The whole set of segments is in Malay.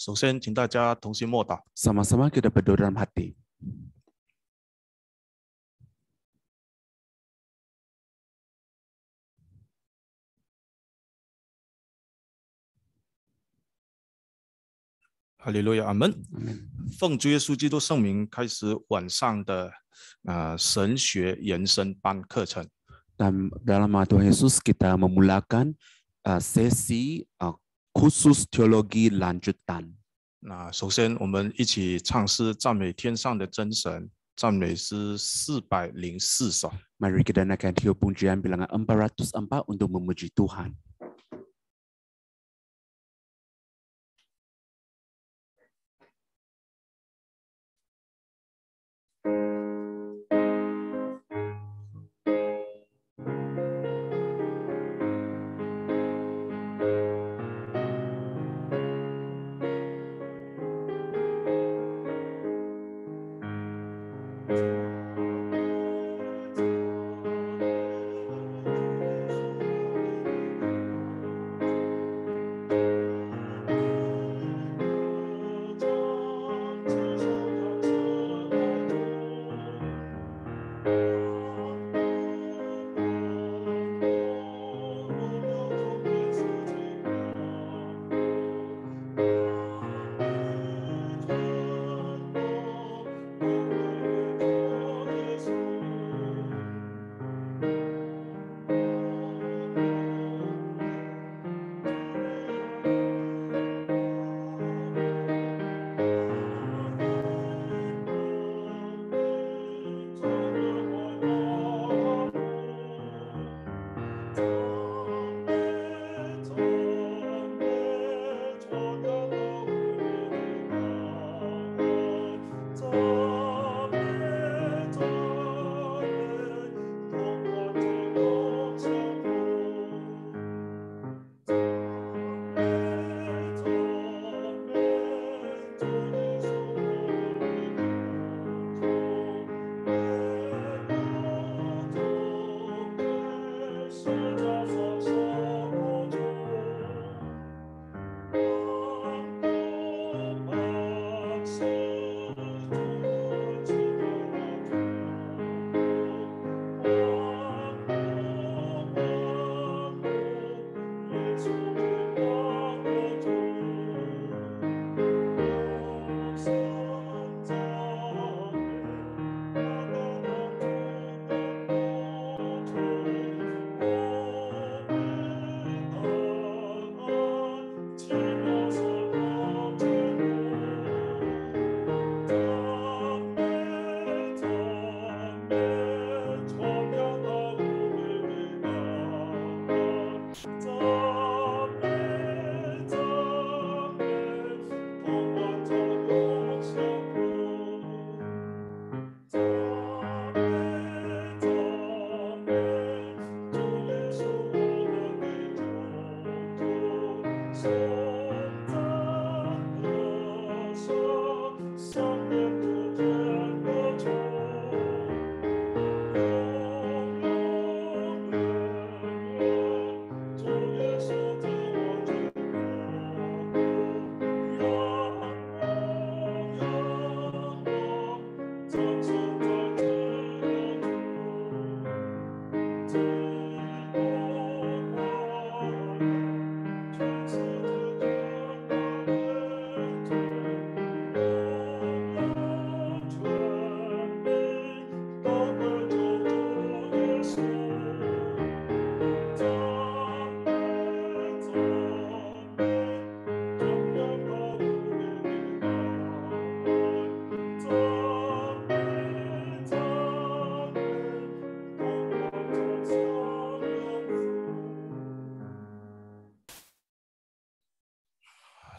首先，请大家同心默祷。 Sama-sama kita berdoa dalam hati.哈利路亚，阿门。 Amin. 奉主耶稣基督圣名，开始晚上的神学延伸班课程。 Dan dalam nama Tuhan Yesus kita memulakan sesi khusus teologi lanjutan. 那首先，我们一起唱诗赞美天上的真神，赞美诗404首。 Mari kita naikkan tiup pujian bilangan 404 untuk memuji Tuhan.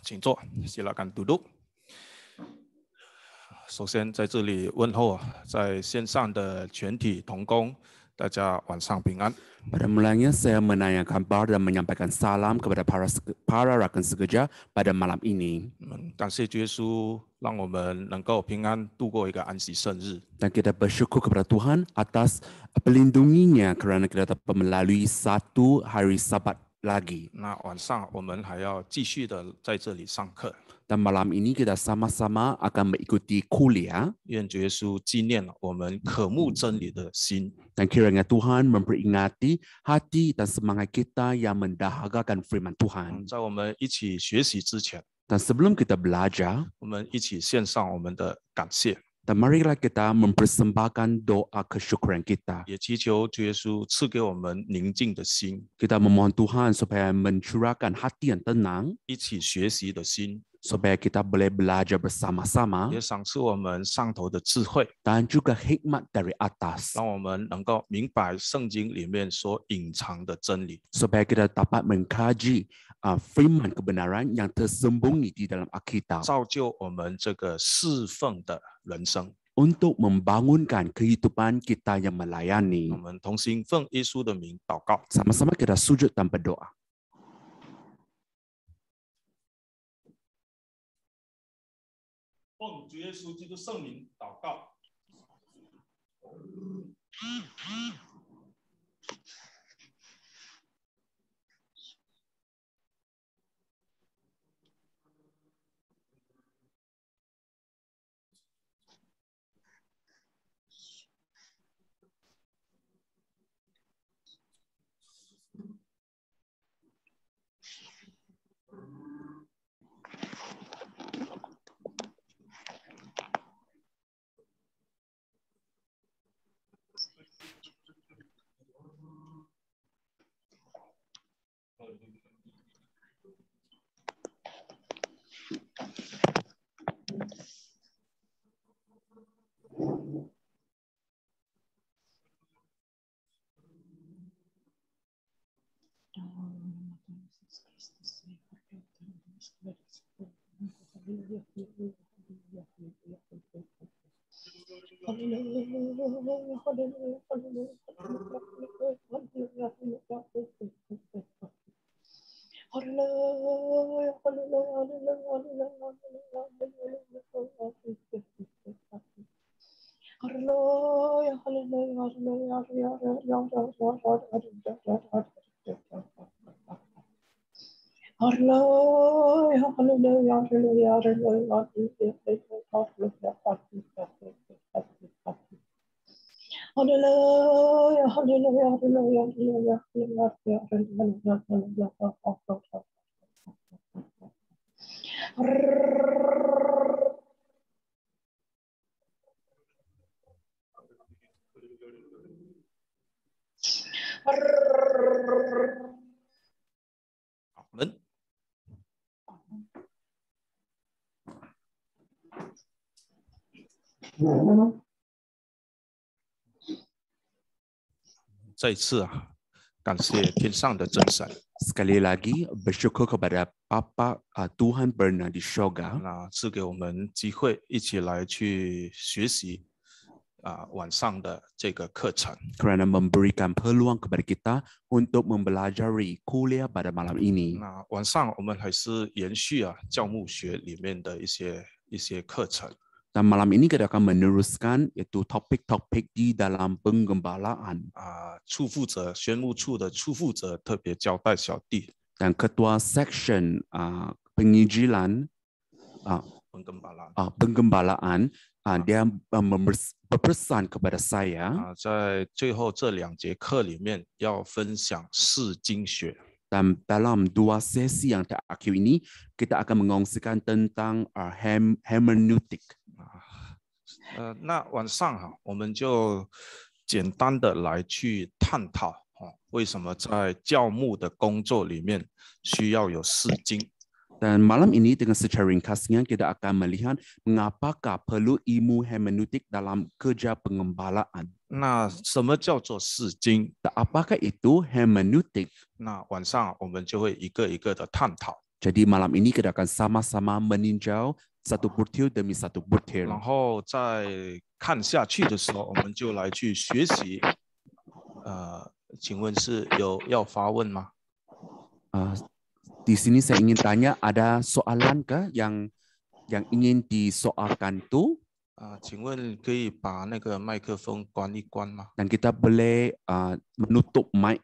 请坐，silakan duduk。首先在这里问候在线上的全体同工，大家晚上平安。 Pada mulanya saya menanyakan kabar dan menyampaikan salam kepada para rakan sekerja pada malam ini. 感谢主耶稣，让我们能够平安度过一个安息圣日。 Dan kita bersyukur kepada Tuhan atas pelindunginya kerana kita dapat melalui satu hari Sabat lagi. 那晚上我们还要继续的在这里上课。Dan malam ini kita sama-sama akan mengikuti kuliah. 愿主耶稣纪念我们渴慕真理的心， Dan kiranya Tuhan memperingati hati dan semangat kita yang mendahagakan firman Tuhan. 在我们一起学习之前， Dan sebelum kita belajar, 我们一起献上我们的感谢， dan marilah kita mempersembahkan doa kesyukuran kita. 也祈求主耶稣赐给我们宁静的心， Kita memohon Tuhan supaya mencurahkan hati yang tenang, 一起学习的心， supaya kita boleh belajar bersama-sama 也赏赐我们上头的智慧， dan juga hikmat dari atas, 让我们能够明白圣经里面所隐藏的真理。 supaya kita dapat mengkaji firman kebenaran yang tersembunyi di dalam Alkitab 造就我们这个侍奉的人生。 untuk membangunkan kehidupan kita yang 我 melayani. 们同心奉耶稣的名祷告。 Sama-sama kita sujud dan berdoa. 奉主耶稣基督圣名祷告。Amen. Sekali lagi bersyukur kepada Bapa Tuhan Berna di Syurga 那赐给我们机会一起来去学习晚上的这个课程。 kerana memberikan peluang kepada kita untuk mempelajari kuliah pada malam ini. 那晚上我们还是延续教牧学里面的一些课程。 Dan malam ini kita akan meneruskan yaitu topik-topik di dalam penggembalaan. 处负责宣务处的处负责特别交代小弟 Dan ketua section penginjilan penggembalaan dia berpesan kepada saya 在最后这2节课里面要分享释经学。 dan dalam 2 sesi yang terakhir ini kita akan mengongsikan tentang hermeneutik. 那晚上我们就简单的来去探讨为什么在教牧的工作里面需要有释经。 Dan malam ini dengan secara ringkasnya kita akan melihat mengapakah perlu ilmu hermeneutik dalam kerja pengembalaan. 那什么叫做释经？ Apakah itu hermeneutik? 那晚上我们就会一个一个的探讨。 Jadi malam ini kita akan sama-sama meninjau satu butir demi satu butir. 然后在看下去的时候，我们就来去学习。请问是要发问吗？ Di sini saya ingin tanya, ada soalan kah yang ingin disoalkan tu? 请问可以把那个麦克风关一关吗？ Dan kita boleh menutup mic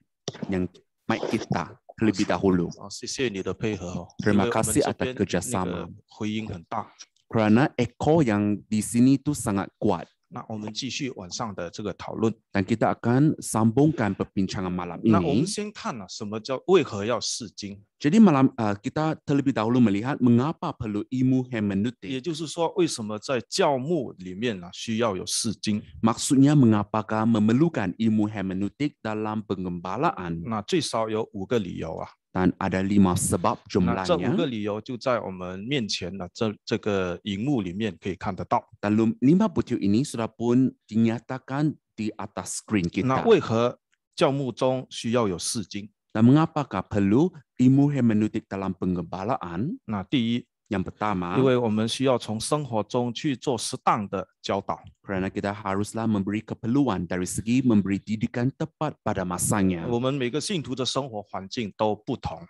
kita terlebih dahulu. 谢谢你的配合哦，因 Terima 为我们 kasih 这 atas 边那 kerjasama. 个回音很大。 Kerana ekor yang di sini itu sangat kuat. 那我们继续晚上的这个讨论。 Dan kita akan sambungkan perbincangan malam 那我们 ini. 先看什么叫为何要释经？ Jadi malam kita terlebih dahulu melihat mengapa perlu ilmu 也 hermeneutik. 就是说，为什么在教牧里面需要有释经？ Maksudnya mengapakah memerlukan ilmu hermeneutik dalam penggembalaan. 那最少有5个理由啊。 Dan ada 5 sebab 那这5 jumlahnya. 个理由就在我们面前的这个荧幕里面可以看得到。 Dalam 5 butir ini sudah pun dinyatakan di atas skrin 那 kita. 为何教牧中需要有释经？ Dan mengapakah perlu ilmu hermeneutik dalam penggembalaan? 那第一， Yang pertama, 因为我们需要从生活中去做适当的教导。 kerana kita haruslah memberi keperluan dari segi memberi didikan tepat pada masanya. 我们每个信徒的生活环境都不同，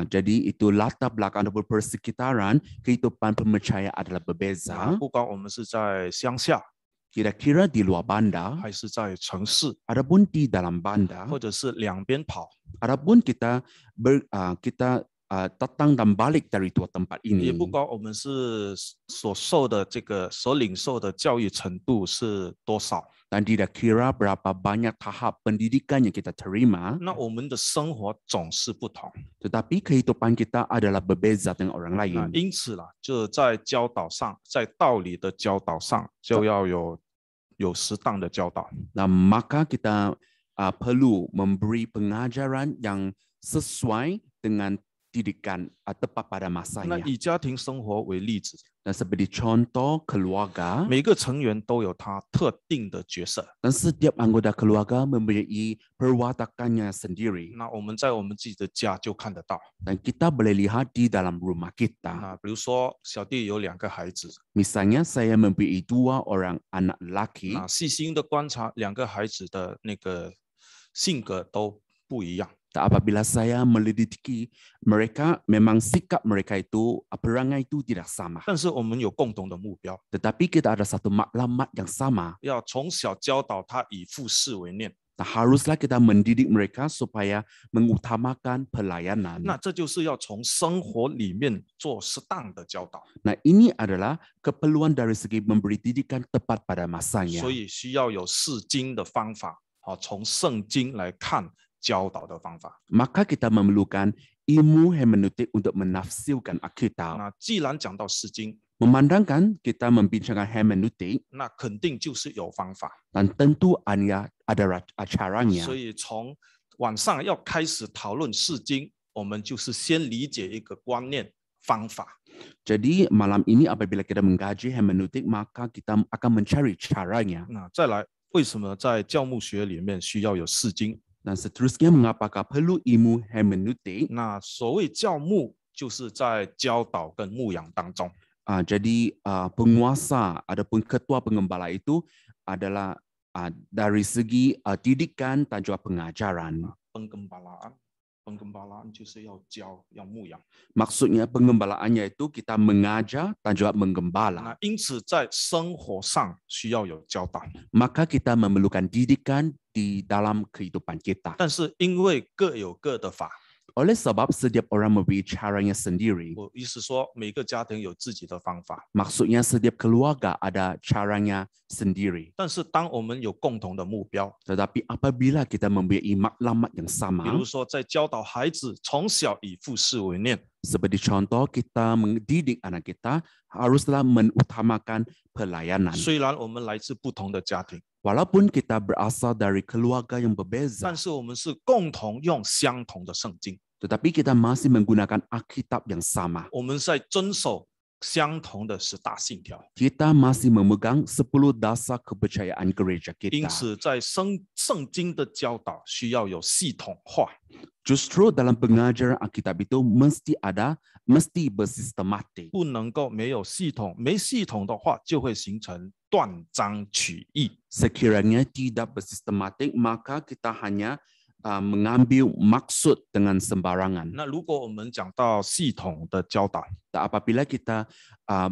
Jadi itu latar belakang ataupun persekitaran kehidupan percaya adalah 那 berbeza. 不管我们是在乡下， Kira-kira di luar bandar 还是在城市， ataupun di dalam bandar, 或者是两边跑， ataupun kita datang dan balik dari dua tempat 也 ini. 不管我们是所领受的教育程度是多少， Dan tidak kira berapa banyak tahap pendidikan yang kita terima, 那我们的生活总是不同。 tetapi kehidupan kita adalah berbeza dengan orang 那 lain. 因此啦，就在教导上，在道理的教导上，就要有适当的教导。 Nah, maka kita perlu memberi pengajaran yang sesuai dengan didikan tepat pada 那 masanya. 以家庭生活为例子， Dan seperti contoh keluarga, 每个成员都有他特定的角色。 dan setiap anggota keluarga mempunyai perwatakannya sendiri. 那我们在我们自己的家就看得到。 Dan kita boleh lihat di dalam rumah kita. 那比如说，小弟有2个孩子， Misalnya saya mempunyai 2 orang anak lelaki. 那细心的观察2个孩子的那个性格都不一样。 Apabila saya melidiki mereka, memang sikap mereka itu, perangai itu tidak sama. 但是我们有共同的目标， Tetapi kita ada satu matlamat yang sama. 要从小教导他以父事为念。 Nah, haruslah kita mendidik mereka supaya mengutamakan pelayanan. 那这就是要从生活里面做适当的教导， Nah, ini adalah keperluan dari segi memberi didikan tepat pada masanya. 所以需要有释经的方法，好，从圣经来看教导的方法。 Maka kita memerlukan ilmu hermeneutik untuk menafsirkan Alkitab. 那既然讲到释经， Memandangkan kita membincangkan hermeneutik, 那肯定就是有方法。 dan tentu ada caranya. 所以从晚上要开始讨论释经，我们就是先理解一个观念方法。 Jadi malam ini apabila kita mengkaji hermeneutik, maka kita akan mencari caranya. 那再来，为什么在教牧学里面需要有释经？ Dan seterusnya mengapakah perlu ilmu hermeneutik? 那所谓教牧，就是在教导跟牧养当中。 Jadi penguasa ataupun ketua pengembala itu adalah dari segi didikan dan juga pengajaran. Penggembalaan 就是要教，要牧养。 Maksudnya pengembalaannya itu kita mengajar dan juga menggembala. 那因此在生活上需要有教导， Maka kita memerlukan didikan di dalam kehidupan kita. 但是因为各有各的法， Oleh sebab setiap orang mempunyai caranya sendiri. 我意思说每个家庭有自己的方法， Maksudnya setiap keluarga ada caranya sendiri. 但是当我们有共同的目标， Tetapi apabila kita mempunyai matlamat yang 比 sama, 如说在教导孩子从小以父事为念， seperti contoh kita mendidik anak kita haruslah mengutamakan pelayanan. 虽然我们来自不同的家庭， Walaupun kita berasal dari keluarga yang berbeza, 但是我们是共同用相同的圣经， tetapi kita masih menggunakan Alkitab yang sama. 我们在遵守相同的10大信条。 Kita masih memegang 10 dasar kepercayaan gereja 因 kita. 此，在圣经的教导需要有系统化。 Justru dalam pengajaran Alkitab itu mesti bersistematik. 不能够没有系统，没系统的话就会形成断章取义。 Sekiranya tidak bersistematik, maka kita hanya mengambil maksud dengan sembarangan. 那如果我们讲到系统的教导， Apabila kita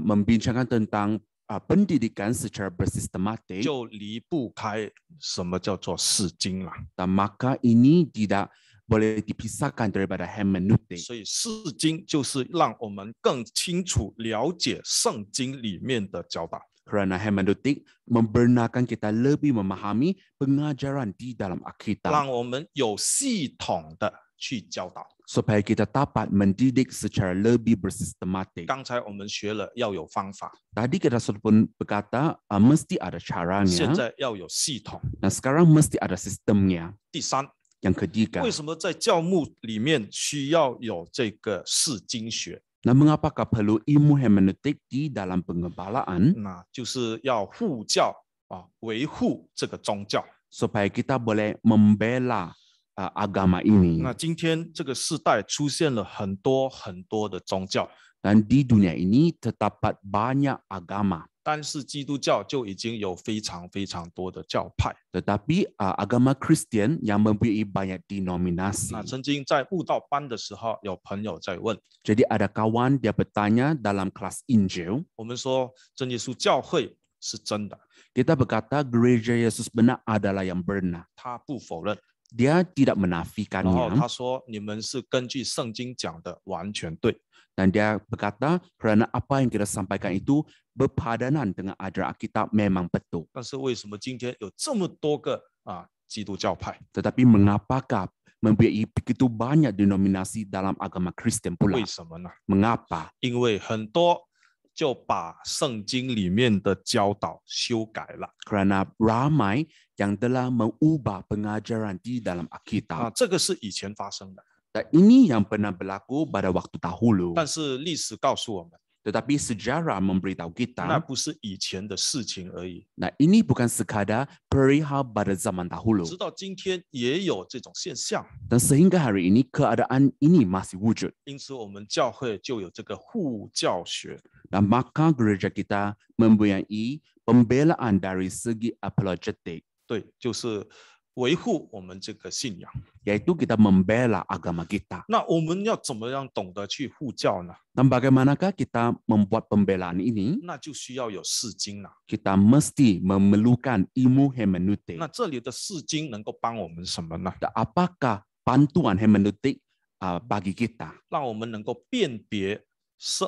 membincangkan tentang pendidikan secara bersistematik, 就离不开什么叫做释经了。 maka ini tidak boleh dipisahkan daripada hermeneutik. 所以释经就是让我们更清楚了解圣经里面的教导。 Kerana hermeneutik membenarkan kita lebih memahami pengajaran di dalam Alkitab 让我们有系统的去教导。 supaya kita dapat mendidik secara lebih bersistematik. 刚才我们学了要有方法， Tadi kita sudah pun berkata mesti ada 现 caranya 在要有系统。 dan sekarang mesti ada sistemnya. 第三， Yang ketiga, 为什么在教牧里面需要有这个释经学？ nah mengapakah perlu ilmu hermeneutik di dalam pengembalaan? 那就是要护教啊，维护这个宗教。 Supaya kita boleh membela agama ini. 那今天这个时代出现了很多很多的宗教， Dan di dunia ini terdapat banyak agama. 但是基督教就已经有非常非常多的教派。 Tetapi agama Kristian yang mempunyai banyak denominasi. 那曾经在悟道班的时候，有朋友在问 Jadi ada kawan dia bertanya dalam kelas Injil, 我们说，真耶稣教会是真的， kita berkata gereja Yesus benar adalah yang benar. 他不否认。 Dia tidak 然后 menafikannya 他说，你们是根据圣经讲的完全对。 dan dia berkata kerana apa yang kita sampaikan itu berpadanan dengan ajaran Alkitab memang betul. 但是为什么今天有这么多个基督教派？ Tetapi mengapakah mempunyai begitu banyak denominasi dalam agama Kristen pula? 为什么呢？ Mengapa? 因为很多就把圣经里面的教导修改了 Kerana ramai yang telah mengubah pengajaran di dalam Alkitab. 这个是以前发生的， Dan ini yang pernah berlaku pada waktu dahulu. 但是历史告诉我们， Tetapi sejarah memberitahu 那 kita, 不是以前的事情而已， nah ini bukan sekadar perihal pada zaman dahulu. 直到今天也有这种现象。 Dan sehingga hari ini keadaan ini masih wujud. 因此，我们教会就有这个护教学。 Dan maka gereja kita mempunyai pembelaan dari segi apologetik, 对，就是维护我们这个信仰。 yaitu kita membela agama kita. 那我们要怎么样懂得去护教呢？ Dan bagaimanakah kita membuat pembelaan ini? 那就需要有释经了。 Kita mesti memerlukan ilmu hermeneutik. 那这里的释经能够帮我们什么呢？ Dan apakah bantuan hermeneutik bagi kita? 让我们能够辨别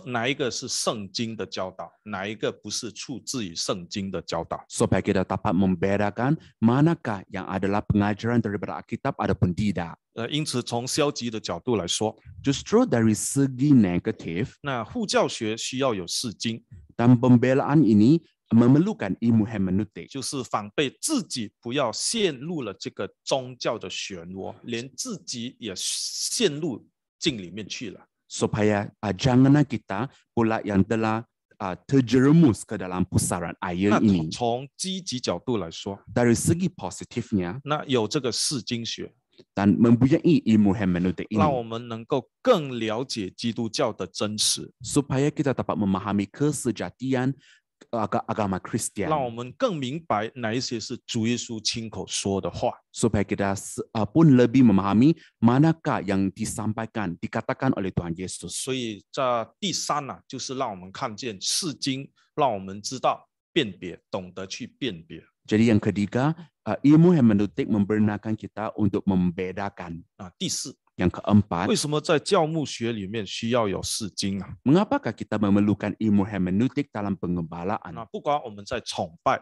哪一个是圣经的教导，哪一个不是出自于圣经的教导。 Supaya kita dapat membedakan manakah yang adalah pengajaran daripada Alkitab ataupun tidak. 因此从消极的角度来说， Justru dari segi negatif, 那护教学需要有释经， dan pembelaan ini memerlukan ilmu hermeneutik. 就是防备自己不要陷入了这个宗教的漩涡，连自己也陷入进里面去了。 Supaya janganlah kita pula yang telah terjerumus ke dalam pusaran air 那 ini. 从积极角度来说， Dari segi positifnya 那有这个释经学， dan mempunyai ilmu hermeneutik 让 ini, 我们能够更了解基督教的真实， supaya kita dapat memahami kesejatian agama 让我 Kristian, 们更明白哪一些是主耶稣亲口说的话。 supaya kita pun lebih memahami manakah yang disampaikan, dikatakan oleh Tuhan Yesus. 所以这第三呢、就是让我们看见释经，让我们知道辨别，懂得去辨别。 Jadi yang ketiga, ilmu hermeneutik membenarkan kita untuk membedakan. 第四， Yang keempat, 为什么在教牧学里面需要有释经啊？ mengapakah kita memerlukan ilmu hermeneutik dalam pengembalaan? 不管我们在崇拜，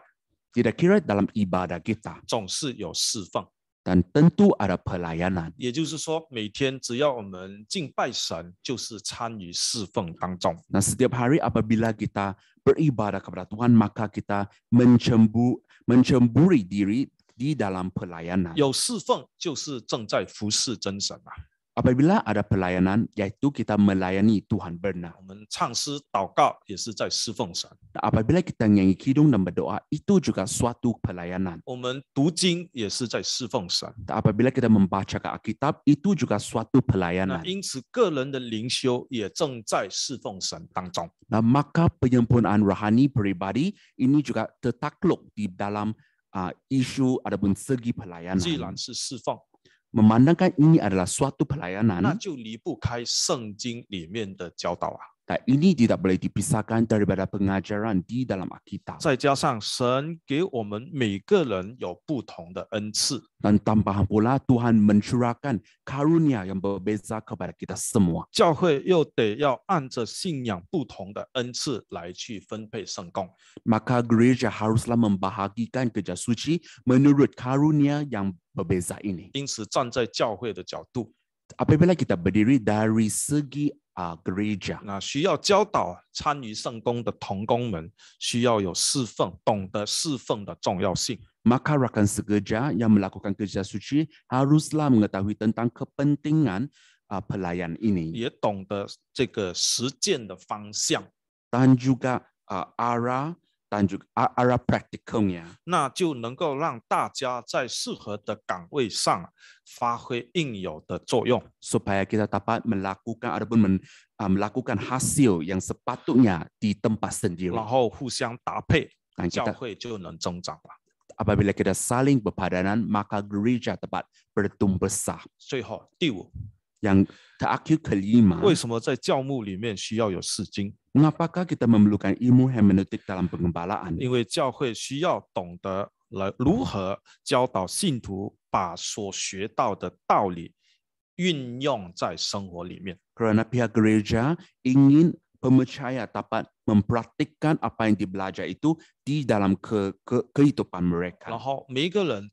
Tidak kira dalam ibadah kita, 总是有侍奉。 dan tentu ada pelayanan. 也就是说，每天只要我们敬拜神，就是参与侍奉当中。 Nah, setiap hari apabila kita beribadah kepada Tuhan, maka kita mencemburi diri di dalam pelayanan. 有侍奉就是正在服侍真神啊。 Apabila ada pelayanan, yaitu kita melayani Tuhan benar. 我们唱诗祷告也是在侍奉神， Apabila kita nyanyi kidung dan berdoa, itu juga suatu pelayanan. 我们读经也是在侍奉神。 Apabila kita membacakan Alkitab, itu juga suatu 那 pelayanan. 因此，个人的灵修也正在侍奉神当中。 Nah, maka penyempurnaan rohani pribadi ini juga tertakluk di dalam isu ataupun segi 既 pelayanan. 然是侍奉， Memandangkan ini adalah suatu 那 pelayanan, 就离不开圣经里面的教导啊。Dan ini tidak boleh dipisahkan daripada pengajaran di dalam Alkitab. 再加上神给我们每个人有不同的恩赐， Dan tambahan pula Tuhan mencurahkan karunia yang berbeza kepada kita semua. 教会又得要按着信仰不同的恩赐来去分配圣工。 Maka gereja haruslah membahagikan kerja suci menurut karunia yang berbeza ini. 因此，站在教会的角度， Apabila kita berdiri dari segi gereja, 那需要教导参与圣工的同工们，需要有侍奉，懂得侍奉的重要性。 maka rakan sekerja yang melakukan kerja suci haruslah mengetahui tentang kepentingan pelayan ini 也懂得这个实践的方向， dan juga arah praktikumnya. 那就能够让大家在适合的岗位上发挥应有的作用。 supaya kita dapat melakukan ataupun melakukan hasil yang sepatutnya di tempat sendiri. 然后互相搭配， Dan 教 kita, 会就能增长了。 apabila kita saling berpadanan, maka gereja dapat bertumbuh besar. 最后第五， Yang terakhir kelima, 为什么在教牧里面需要有释经？ mengapakah kita memerlukan ilmu hermeneutik dalam pengembalaan? 因为教会需要懂得来如何教导信徒把所学到的道理运用在生活里面。 Kerana pihak gereja ingin pemercaya dapat mempraktikkan apa yang dibelajar itu di dalam kehidupan 然 mereka. 后每一个人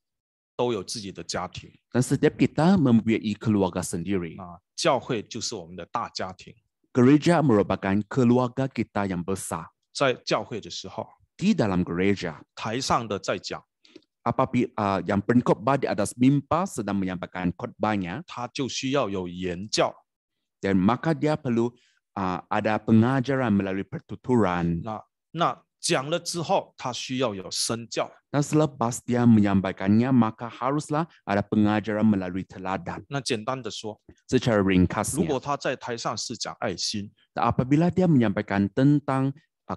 都有自己的家庭， Dan setiap kita mempunyai keluarga sendiri. 那教会就是我们的大家庭。 Gereja merupakan keluarga kita yang besar. 在教会的时候， Di dalam gereja, 台上的在讲， apabila yang pengkhotbah di atas mimbar sedang menyampaikan khotbahnya, 他就需要有言教。 dan maka dia perlu ada pengajaran melalui pertuturan. 那讲了之后，他需要有身教。 Dan selepas dia menyampaikannya, maka haruslah ada pengajaran melalui teladan. 那简单的说， Secara 如 ringkasnya, 果他在台上是讲爱心， apabila dia menyampaikan tentang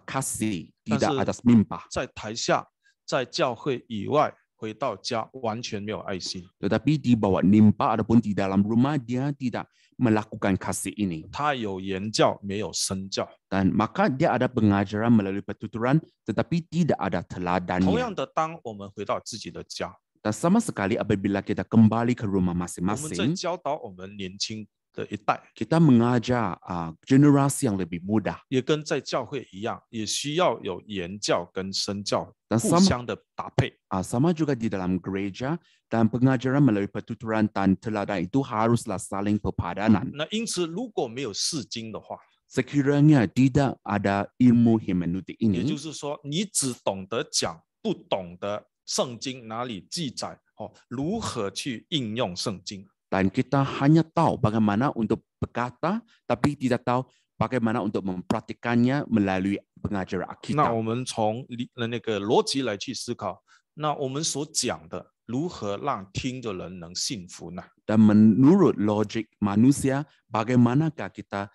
kasih tidak Tapi- atas mimbar, 在台下，在教会以外回到家完全没有爱心， tetapi di bawah mimbar ataupun di dalam rumah dia tidak melakukan kasih ini. 他有言教没有身教。 Dan maka dia ada pengajaran melalui pertuturan tetapi tidak ada 同 teladannya. 样的，当我们回到自己的家， Dan sama sekali apabila kita kembali ke rumah 我们在 masing-masing, 教导我们年轻的一代， kita mengajar generasi yang lebih muda. 也跟在教会一样，也需要有言教跟身教 Dan 互 sama, 相的搭配。 sama juga di dalam gereja dan pengajaran melalui pertuturan dan teladan itu haruslah saling berpadanan. 那因此，如果没有释经的话， Sekiranya tidak ada ilmu hermeneutik 也就 ini, 是说，你只懂得讲，不懂得圣经哪里记载如何去应用圣经。 dan kita hanya tahu bagaimana untuk berkata tapi tidak tahu bagaimana untuk mempraktikannya melalui pengajaran 那我 Alkitab. 们从那个逻辑来去思考，那我们所讲的如何让听的人能信服呢？ Dan menurut logik manusia, bagaimanakah kita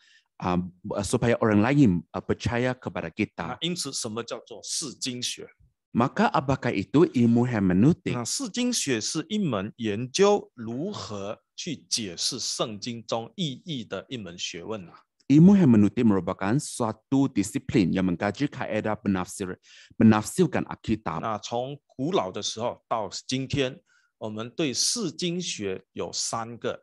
supaya orang lain percaya kepada 那 kita? 因此，什么叫做释经学？ Maka apakah itu ilmu hermeneutik? 那释经学是一门研究如何去解释圣经中意义的一门学问啊。 Ilmu hermeneutik merupakan suatu disiplin yang mengkaji kaedah menafsirkan Alkitab. 那从古老的时候到今天，我们对释经学有三个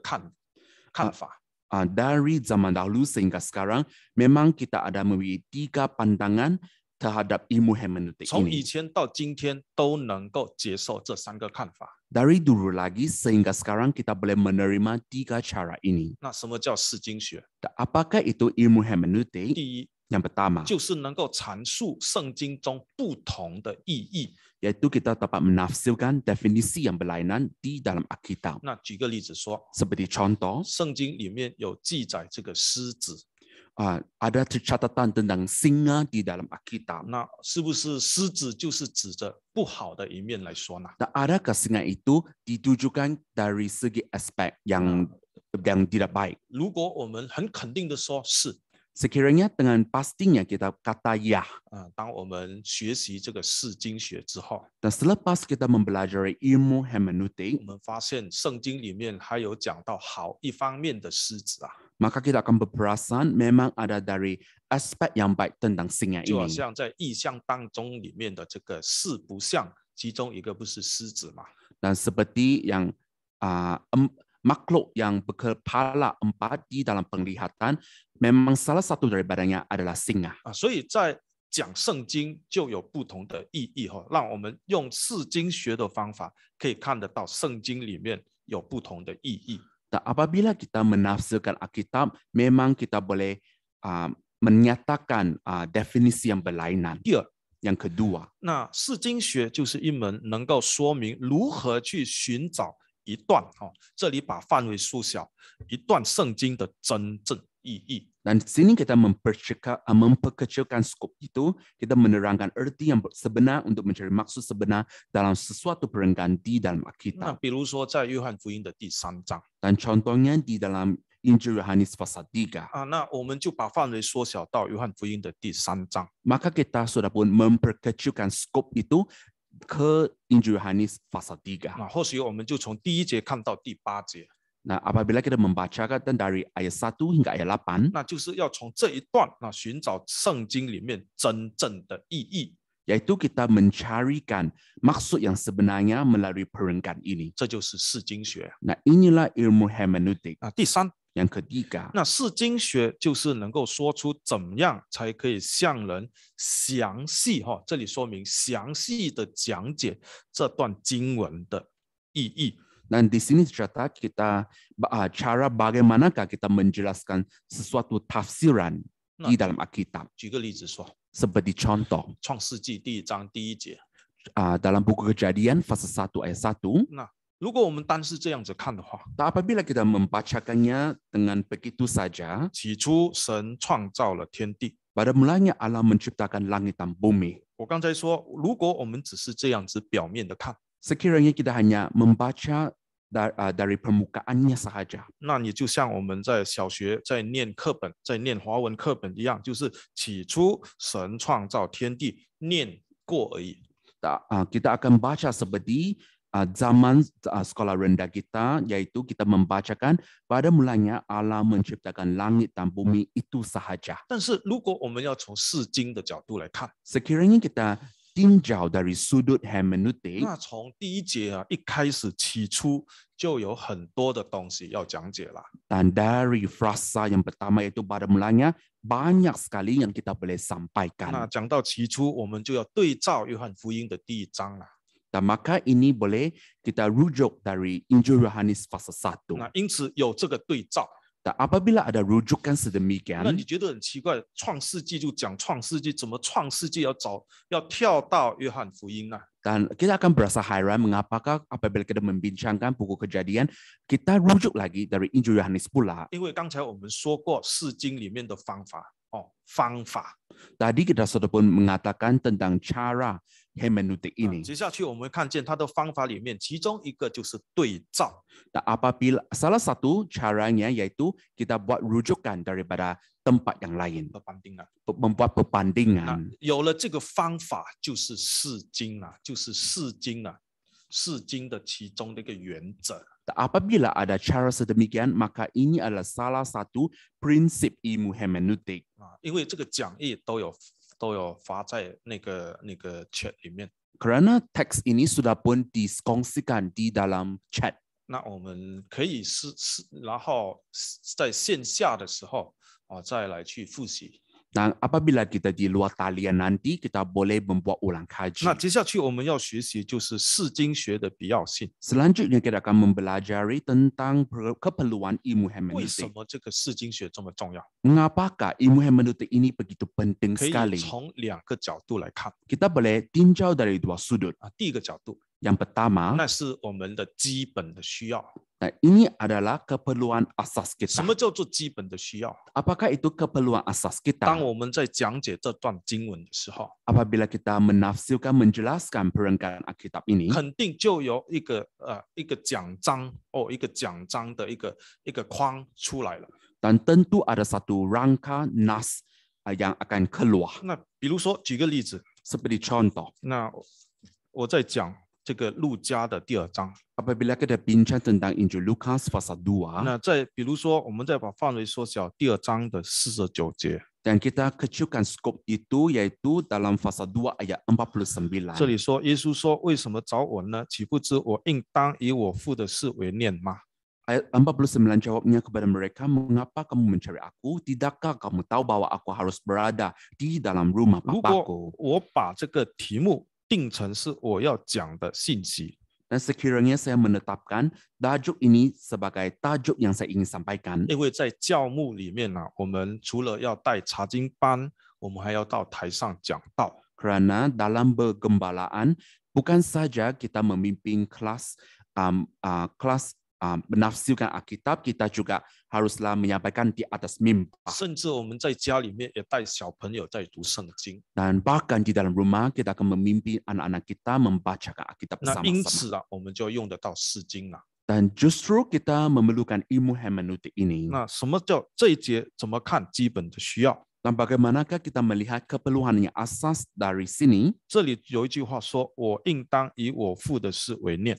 看法。 Dari zaman dahulu sehingga sekarang, memang kita ada memiliki 3 pandangan terhadap ilmu hermeneutik 从以 ini. 前到今天都能够接受这3个看法。 Dari dulu lagi sehingga sekarang kita boleh menerima 3 cara ini. 那什么叫释经学？ Apakah itu ilmu hermeneutik? 第一， Yang pertama, 就是能够阐述圣经中不同的意义。 yaitu kita dapat menafsirkan definisi yang berlainan di dalam Alkitab. 那举个例子说， Seperti contoh, 圣经里面有记载这个狮子， ada catatan tentang singa di dalam Alkitab. 那是不是狮子就是指着不好的一面来说呢？ Dan adakah singa itu ditujukan dari segi aspek yang tidak baik? 如果我们很肯定的说是， Sekiranya dengan pastinya kita kata ya. 当我们学习这个释经学之后， Dan selepas kita mempelajari ilmu 我 hermeneutik, 们发现圣经里面还有讲到好一方面的狮子啊， maka kita akan berperasan memang ada dari aspek yang baik tentang singa 就好 ini. 像在意象当中里面的这个四不像，其中一个不是狮子嘛？ Dan seperti yang makhluk yang berkepala 4 di dalam penglihatan, memang salah satu daripadanya adalah singa. 所以在讲圣经就有不同的意义哈，让我们用释经学的方法可以看得到圣经里面有不同的意义。 Dan apabila kita menafsirkan Alkitab, memang kita boleh menyatakan definisi yang berlainan. 第二， Yang kedua, 那释经学就是一门能够说明如何去寻找一段这里把范围缩小，一段圣经的真正意义。 dan di sini kita memperkecilkan skop itu, kita menerangkan arti yang sebenar untuk mencari maksud sebenar dalam sesuatu perengganti dalam 那 Alkitab. 比如说在约翰福音的第3章 Dan contohnya di dalam Injil Yohanes pasal 3. 那我们就把范围缩小到约翰福音的第3章。 Maka kita sudah pun memperkecilkan skop itu ke Injil Yohanes pasal 3. 那或许我们就从第1节看到第8节， Nah, apabila kita membacakan dari ayat 1 hingga ayat 8, 那就是要从这一段寻找圣经里面真正的意义。 yaitu kita mencarikan maksud yang sebenarnya melalui perenggan ini. 这就是释经学。 Nah, inilah ilmu hermeneutik. 第三， Yang ketiga, 那释经学就是能够说出怎么样才可以向人详细这里说明详细的讲解这段经文的意义。 dan di sini tercatat kita cara bagaimanakah kita menjelaskan sesuatu tafsiran di dalam Alkitab. 举个例子说， Seperti contoh, 创世纪第1章第1节， dalam buku Kejadian pasal 1 ayat 1, 那如果我们单是这样子看的话， apabila kita membacakannya dengan begitu saja, 起初神创造了天地。 pada mulanya Allah menciptakan langit dan bumi. 我刚才说，如果我们只是这样子表面的看， Sekiranya kita hanya membaca dari permukaannya sahaja, 那你就像我们在小学在念课本，在念华文课本一样，就是起初神创造天地，念过而已。 kita akan baca seperti zaman sekolah rendah kita, yaitu kita membacakan pada mulanya Allah menciptakan langit dan bumi itu sahaja. 但是如果我们要从释经的角度来看， Sekiranya kita tinjau dari sudut hermeneutik, 那从第1节一开始起初就有很多的东西要讲解了。 dan dari frasa yang pertama itu pada mulanya banyak sekali yang kita boleh sampaikan. 那讲到起初，我们就要对照约翰福音的第1章了。 Dan maka ini boleh kita rujuk dari Injil Yohanes pasal 1. 那因此有这个对照， Dan apabila ada rujukan 那 sedemikian, 你觉得很奇怪，创世纪就讲创世纪，怎么创世纪要跳到约翰福音呢？ dan kita akan berasa heran mengapakah apabila kita membincangkan buku Kejadian, kita rujuk lagi dari Injil Yohanes pula. 因为刚才我们说过释经里面的方法方法。 Tadi kita sudah pun mengatakan tentang cara hermeneutik ini. 接下去我们看见它的方法里面，其中一个就是对照。 Dan apabila salah satu caranya yaitu kita buat rujukan daripada tempat yang lain, membuat 那 perbandingan. 有了这个方法，就是释经了，就是释经了，释经的其中的一个原则。 Apabila ada cara sedemikian, maka ini adalah salah satu prinsip ilmu hermeneutik. 因为这个讲义都有发在那个chat 里面。 Kerana teks ini sudah pun dikongsikan di dalam chat. 那我们可以然后在线下的时候再来去复习。 Dan apabila kita di luar talian nanti, kita boleh membuat ulang kaji. 那接下去我们要学习就是释经学的必要性。 Selanjutnya kita akan mempelajari tentang keperluan ilmu 为什 hermeneutik. 么这个释经学这么重要？ Mengapakah ilmu hermeneutik ini begitu penting 可以 sekali? 从2个角度来看。 Kita boleh tinjau dari dua sudut. 第一个角度， Yang pertama, 那是我们的基本的需要。 nah ini adalah keperluan asas 什 kita. 么叫做基本的需要？ Apakah itu keperluan asas 当 kita? 我们在讲解这段经文的时候， Apabila kita menafsirkan, menjelaskan perenggan Alkitab ini, 肯定就有一个奖章一个奖章的一个框出来了。 dan tentu ada satu rangka nas yang akan keluar. 那比如说，举个例子， Seperti contoh, 那我在讲这个路加的第2章。 Apabila kita bincang tentang Injil Lukas pasal 2, 那再比如说，我们再把范围缩小，第2章的49节， dan kita kecilkan skop itu yaitu dalam pasal 2 ayat 49. 这里说，耶稣说：“为什么找我呢？岂不知我应当以我父的事为念吗？” Ayat 49 jawabnya kepada mereka, mengapa kamu mencari aku? Tidakkah kamu tahu bahwa aku harus berada di dalam rumah 如 Papaku? 果我把这个题目定成是我要讲的信息， Dan sekiranya saya menetapkan tajuk ini sebagai tajuk yang saya ingin sampaikan, 因为在教牧里面呢、我们除了要带查经班，我们还要到台上讲道。 kerana dalam bergembalaan bukan saja kita memimpin kelas menafsirkan Alkitab, kita juga haruslah menyampaikan di atas mimbar. 甚至我们在家里面也带小朋友在读圣经。 Dan bahkan di dalam rumah kita akan memimpin anak-anak kita membacakan Alkitab 那因 bersama-sama. 此啊，我们就用得到释经了。 Dan justru kita memerlukan ilmu hermeneutik ini. 那什么叫这一节怎么看基本的需要？ Dan bagaimanakah kita melihat keperluan yang asas dari sini? 这里有一句话说：“我应当以我父的事为念。”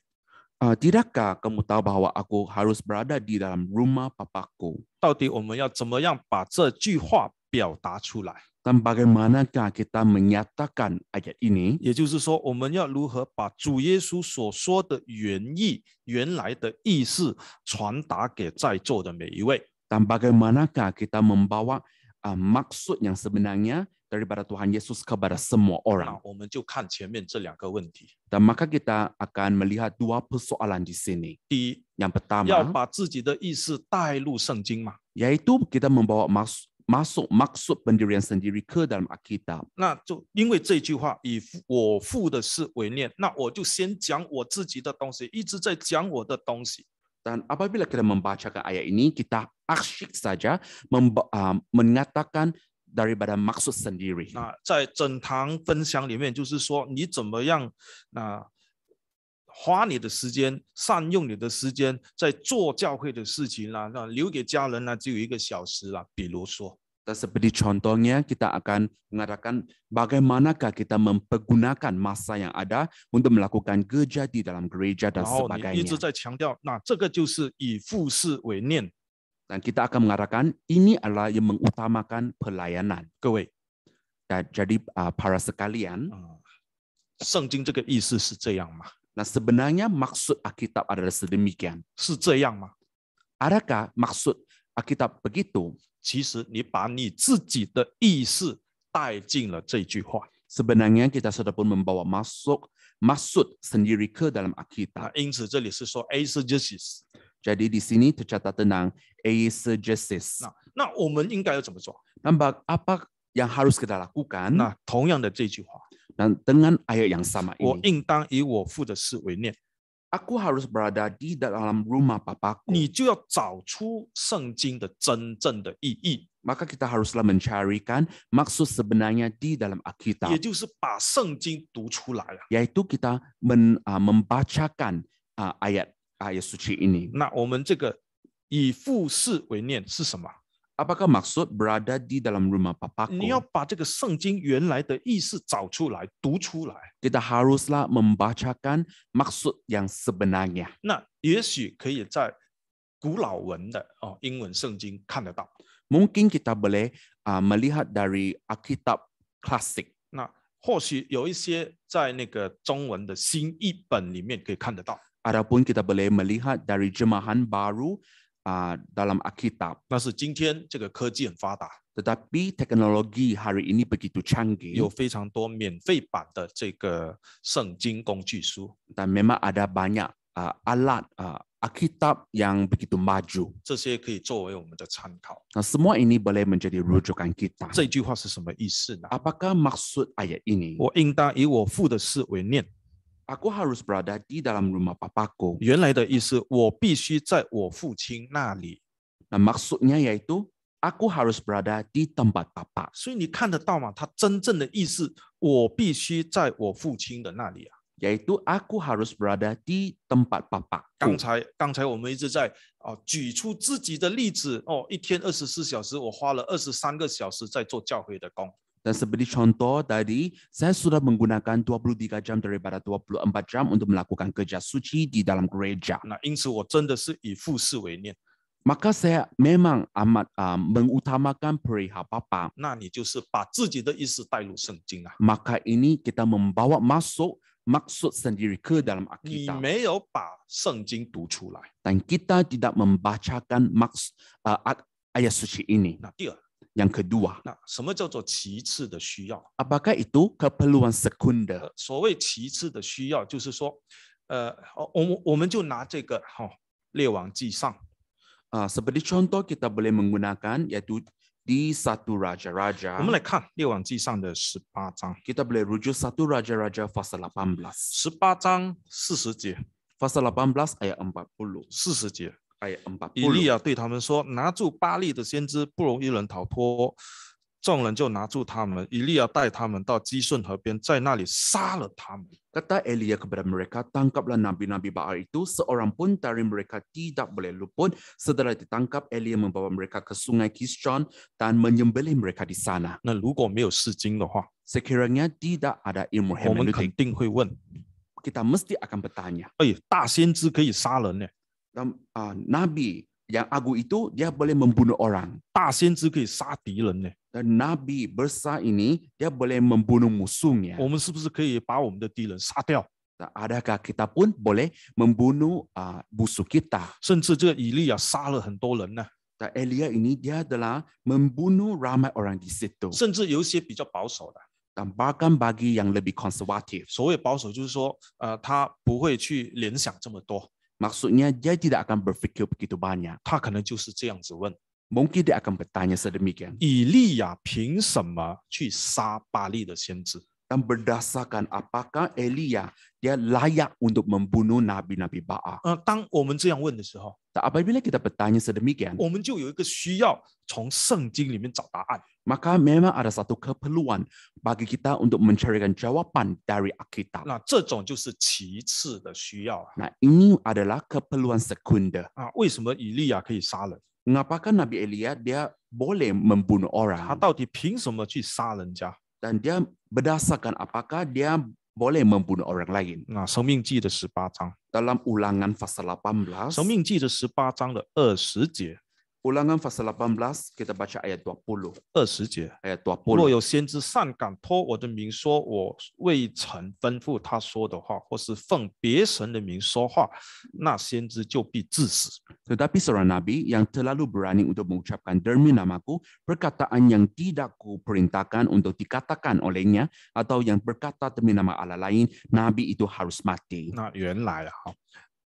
Tidakkah kamu tahu bahwa aku harus berada di dalam rumah Papaku? 到底我们要怎么样把这句话表达出来？ Dan bagaimanakah kita menyatakan ayat ini? 也就是说，我们要如何把主耶稣所说的原意、原来的意思传达给在座的每一位？ Dan bagaimanakah kita membawa maksud yang sebenarnya daripada Tuhan Yesus kepada semua 那 orang? 我们就看前面这2个问题。 Dan maka kita akan melihat 2 persoalan di sini. 第一， Yang 要 pertama, 把自己的意思带入圣经嘛？ yaitu kita membawa masuk maksud pendirian sendiri ke dalam Alkitab. 那就因为这句话以我父的事为念，那我就先讲我自己的东西，一直在讲我的东西。 Dan apabila kita membacakan ayat ini, kita asyik saja mengatakan daripada maksud sendiri. 那在整堂分享里面，就是说你怎么样花你的时间，善用你的时间，在做教会的事情啦，那留给家人呢只有1个小时啦。比如说， Dan seperti contohnya, kita akan mengatakan bagaimanakah kita mempergunakan masa yang ada untuk melakukan kerja di dalam gereja 然 dan 后你一直 sebagainya. 在强调，那这个就是以父事为念。 Dan kita akan mengatakan ini adalah yang mengutamakan pelayanan. 各位， Dan jadi para sekalian, 圣经这个意思是这样吗？ nah sebenarnya maksud Alkitab adalah sedemikian. 是这样吗？ Adakah maksud Alkitab begitu? 其实你把你自己的意思带进了这句话。 Sebenarnya kita sudah pun membawa maksud sendiri ke dalam 那 Alkitab. 因此这里是说 eisegesis。 Jadi di sini tercatat tentang eisegesis. 那我们应该要怎么做？ Nampak apa yang harus kita lakukan? 那同样的这句话， Dan dengan ayat yang sama 我 ini, 应当以我父的事为念。 aku harus berada di dalam rumah Papaku. 你就要找出圣经的真正的意义， Maka kita haruslah mencarikan maksud sebenarnya di dalam 也 Alkitab, 就是把圣经读出来了。 yaitu kita membacakan ayat suci ini. 那我们这个以父事为念是什么？ Apakah maksud berada di dalam rumah 你要 Papaku? 把这个圣经原来的意思找出来，读出来。 Kita haruslah membacakan maksud yang sebenarnya. 那也许可以在古老文的英文圣经看得到。 Mungkin kita boleh melihat dari Alkitab klasik. 那或许有一些在那个中文的新译本里面可以看得到。 Adapun kita boleh melihat dari jemahan baru dalam Alkitab. 但是今天这个科技很发达， Tetapi teknologi hari ini begitu 有 canggih 非常多免费版的这个圣经工具书， dan memang ada banyak alat Alkitab yang begitu maju. 这些可以作为我们的参考。 Nah, semua ini boleh menjadi rujukan kita. 这句话是什么意思呢？ Apakah maksud ayat ini? 我应当以我父的事为念。 Aku harus berada di dalam rumah Papaku. 原来的意思，我必须在我父亲那里。 Nah, maksudnya yaitu aku harus berada di tempat Papa. 所以你看得到吗？他真正的意思，我必须在我父亲的那里啊。 Yaitu aku harus berada di tempat Papa. 刚才我们一直在举出自己的例子一天24小时，我花了23个小时在做教会的工。Dan seperti contoh tadi, saya sudah menggunakan 23 jam daripada 24 jam untuk melakukan kerja suci di dalam gereja. 那因此我真的是以父事为念。 Maka saya memang amat mengutamakan perihal Bapa. 那你就是把自己的意思带入圣经啊， Maka ini kita membawa masuk maksud sendiri ke dalam 你 Alkitab. 没有把圣经读出来。 Dan kita tidak membacakan ayat suci ini. 那第二， Yang kedua, 那什么叫做其次的需要？ apakah itu keperluan sekunder? 所谓其次的需要，就是说，我们就拿这个列王记上， Seperti contoh kita boleh menggunakan yaitu di 1 我们 Raja-Raja. 来看列王记上的18章， Kita boleh rujuk 1 Raja-Raja pasal 18. 18章40节， Pasal 18 ayat 40. 40节， Ayat 以利 40. 亚对他们说：“拿住巴力的先知，不容一人逃脱。”众人就拿住他们，以利亚带他们到基顺河边，在那里杀了他们。 Kata Elia kepada mereka, tangkaplah nabi-nabi Baal itu, seorang pun dari mereka tidak boleh luput. Setelah ditangkap, Elia membawa mereka ke sungai Kishon dan menyembelih mereka di sana. 那如果没有释经的话， Sekiranya tidak ada ilmu 我们肯 hermeneutik, 定会问： kita mesti akan bertanya. 哎，大先知可以杀人呢？ Dan, nabi yang agung itu dia boleh membunuh orang. 大先知可以杀敌人呢？ Dan nabi besar ini dia boleh membunuh musuhnya. 我们是不是可以把我们的敌人杀掉？ Dan adakah kita pun boleh membunuh musuh kita? 甚至这个以利亚杀了很多人呢， Dan Elia ini dia adalah membunuh ramai orang di situ. 甚至有一些比较保守的。 Dan bahkan bagi yang lebih konservatif, 所谓保守，就是说，他不会去联想这么多， maksudnya dia tidak akan berfikir begitu banyak. 他可能就是这样子问： Mungkin dia akan bertanya sedemikian. 以利亚凭什么去杀巴利的先知？ Dan berdasarkan apakah Elia dia layak untuk membunuh nabi-nabi Baal. 当我们这样问的时候， Dan apabila kita bertanya sedemikian, 我们就有一个需要从圣经里面找答案。 maka memang ada satu keperluan bagi kita untuk mencarikan jawaban dari Alkitab. 那这种就是其次的需要啊！ Nah, ini adalah keperluan sekunder. 为什么以利亚可以杀人？ Mengapakah Nabi Elia dia boleh membunuh 他 orang? 到底凭什么去杀人家？ Dan dia berdasarkan apakah dia boleh membunuh orang lain? 那《生命记》的18章， Dalam Ulangan pasal 18, 《生命记》的18章的20节， Ulangan pasal 18 kita baca ayat 20. 20节。 Ayat 若 20. 有先知擅敢托我的名说我未曾吩咐他说的话，或是奉别神的名说话，那先知就必致死。 Tetapi seorang nabi yang terlalu berani untuk mengucapkan demi namaku, perkataan yang tidak kuperintahkan untuk dikatakan olehnya, atau yang berkata demi nama Allah lain, nabi itu harus mati. 那原来啊，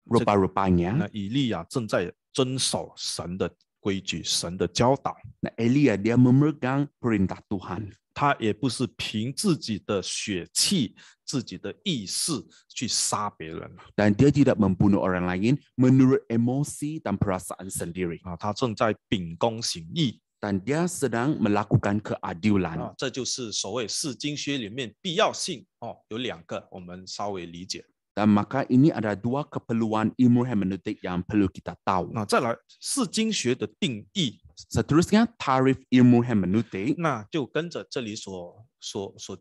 Rupa-rupanya, 那以利亚正在遵守神的规矩、神的教导， Elia dia memegang perintah Tuhan. 他也不是凭自己的血气、自己的意识去杀别人 Dan dia tidak membunuh orang lain menurut emosi dan perasaan sendiri. 他正在秉公行义 Dan dia sedang melakukan keadilan. 这就是所谓释经学里面必要性有2个，我们稍微理解。 Dan maka ini ada dua keperluan ilmu hermeneutik yang perlu kita tahu. 那再来释经学的定义， Seterusnya, tarif ilmu hermeneutik. 那就跟着这里所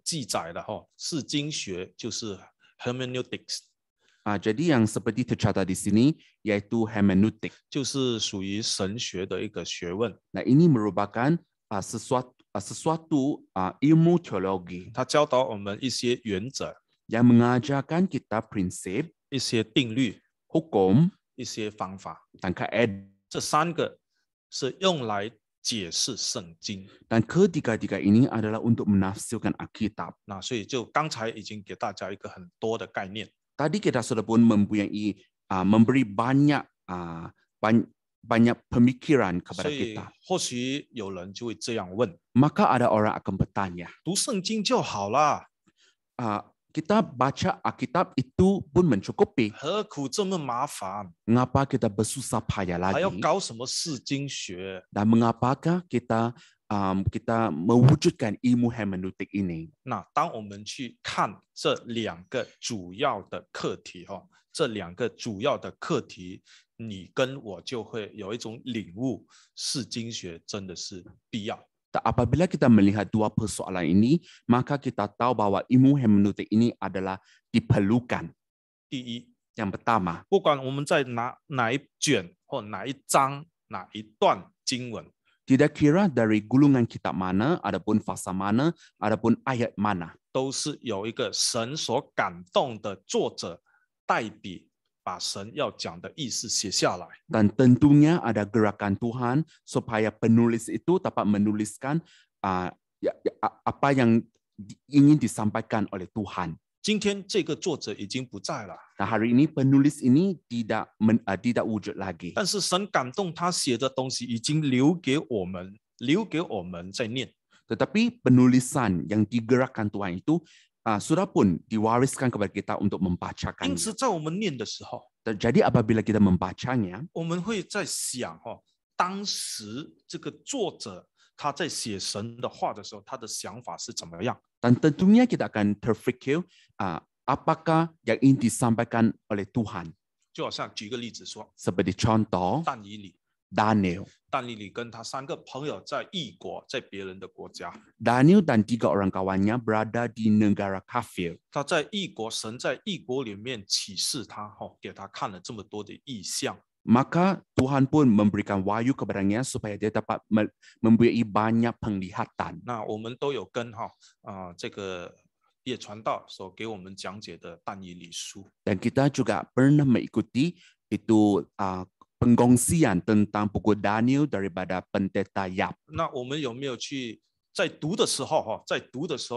记载的释经学就是 hermeneutics， Jadi yang seperti tercatat di sini yaitu hermeneutik. 就是属于神学的一个学问。 Nah, ini merupakan sesuatu ilmu teologi 它教导我们一些原则、 yang mengajarkan kita prinsip, 一些定律、 hukum, 一些方法。 dan kaedah. 这3个是用来解释圣经。 Dan ketiga-tiga ini adalah untuk menafsirkan Alkitab. 那所以就刚才已经给大家一个很多的概念。 Tadi kita sudah pun mempunyai memberi banyak pemikiran 所 kepada 以 kita. 或许有人就会这样问： Maka ada orang akan bertanya, 读圣经就好啦， kita baca Alkitab itu pun mencukupi. 何苦这么麻烦？ Mengapa kita bersusah payah 还要 lagi? 搞什么释经学？ Dan mengapakah kita mewujudkan ilmu hermeneutik ini? 那当我们去看这2个主要的课题这2个主要的课题，你跟我就会有一种领悟，释经学真的是必要。Apabila kita melihat dua persoalan ini, maka kita tahu bahwa ilmu hermeneutik ini adalah diperlukan. 第一， Yang pertama, 不管我们在哪一卷或哪一章哪一段经文， tidak kira dari gulungan kitab mana, adapun fasa mana, adapun ayat mana, 都是有一个神所感动的作者代笔，把神要讲的意思写下来。 dan tentunya ada gerakan Tuhan supaya penulis itu dapat menuliskan apa yang ingin disampaikan oleh Tuhan. 今天这个作者已经不在了， Nah, hari ini penulis ini tidak wujud lagi. 但是神感动他写的东西已经留给我们在念。 Tetapi penulisan yang digerakkan Tuhan itu sudah pun diwariskan kepada kita untuk 因 membacakannya. 此，在我们念的时候， Jadi apabila kita membacanya, 我们会在想当时这个作者他在写神的话的时候，他的想法是怎么样？ dan tentunya kita akan terfikir apakah yang ingin disampaikan oleh Tuhan. 就好像举个例子说， Seperti contoh 但以理， Daniel. 但以理跟他3个朋友在异国，在别人的国家， Daniel dan 3 orang kawannya berada di negara kafir. 他在异国，神在异国里面启示他，给他看了这么多的异象。 Maka Tuhan pun memberikan wahyu kepadanya supaya dia dapat mempunyai banyak penglihatan. 那我们都有跟这个叶传道所给我们讲解的但以理书。 Dan kita juga pernah mengikuti itu penggongsian tentang buku Daniel daripada pendeta Yap. 那我们有没有去在读的时候，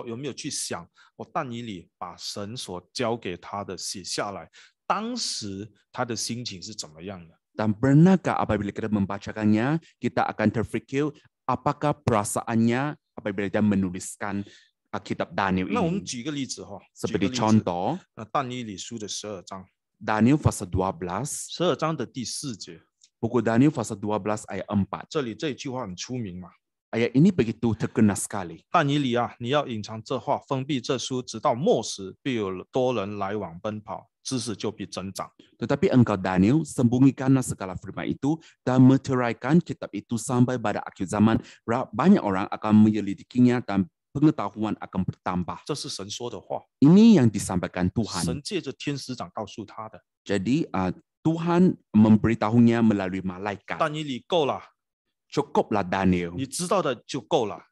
有没有去想，但以理把神所交给他的写下来，当时他的心情是怎么样的？ Dan pernahkah apabila kita membacakannya, kita akan terfikir apakah perasaannya apabila dia menuliskan kitab Daniel 那我们 ini. 举个例子举 Seperti 个例子 contoh, 但以理书的12章 Daniel pasal 12, ，12章的第4节， buku Daniel pasal 12 ayat 4. 这里这句话很出名嘛。 Ayat ini begitu terkenal sekali. 但以理啊，你要隐藏这话，封闭这书，直到末时，必有多人来往奔跑，知识就必增长。 Tetapi engkau Daniel, sembunyikanlah segala firman itu dan meteraikan kitab itu sampai pada akhir zaman. Banyak orang akan menyelidikinya dan pengetahuan akan bertambah. 这是神说的话， Ini yang disampaikan Tuhan. 神借着天使长告诉他的。 Jadi Tuhan memberitahunya melalui malaikat. 但以理够了， Cukuplah Daniel. 你知道的就够了，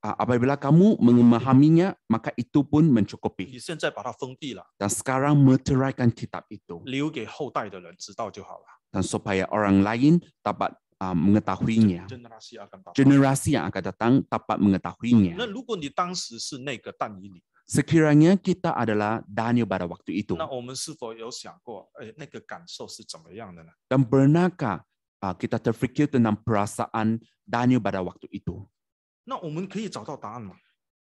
Apabila kamu memahaminya, maka itu pun 你 mencukupi. 现在把它封闭了， Dan sekarang meteraikan kitab itu. 留给后代的人知道就好了。 Dan supaya orang lain dapat mengetahuinya. 真的那是要跟爸爸。 Generasi yang akan datang dapat 那 mengetahuinya. 如果你当时是那个但以理， Sekiranya kita adalah Daniel pada waktu itu. 那我们是否有想过，那个感受是怎么样的呢？ Dan pernahkah kita terfikir tentang perasaan Daniel pada waktu itu? 那我们可以找到答案吗？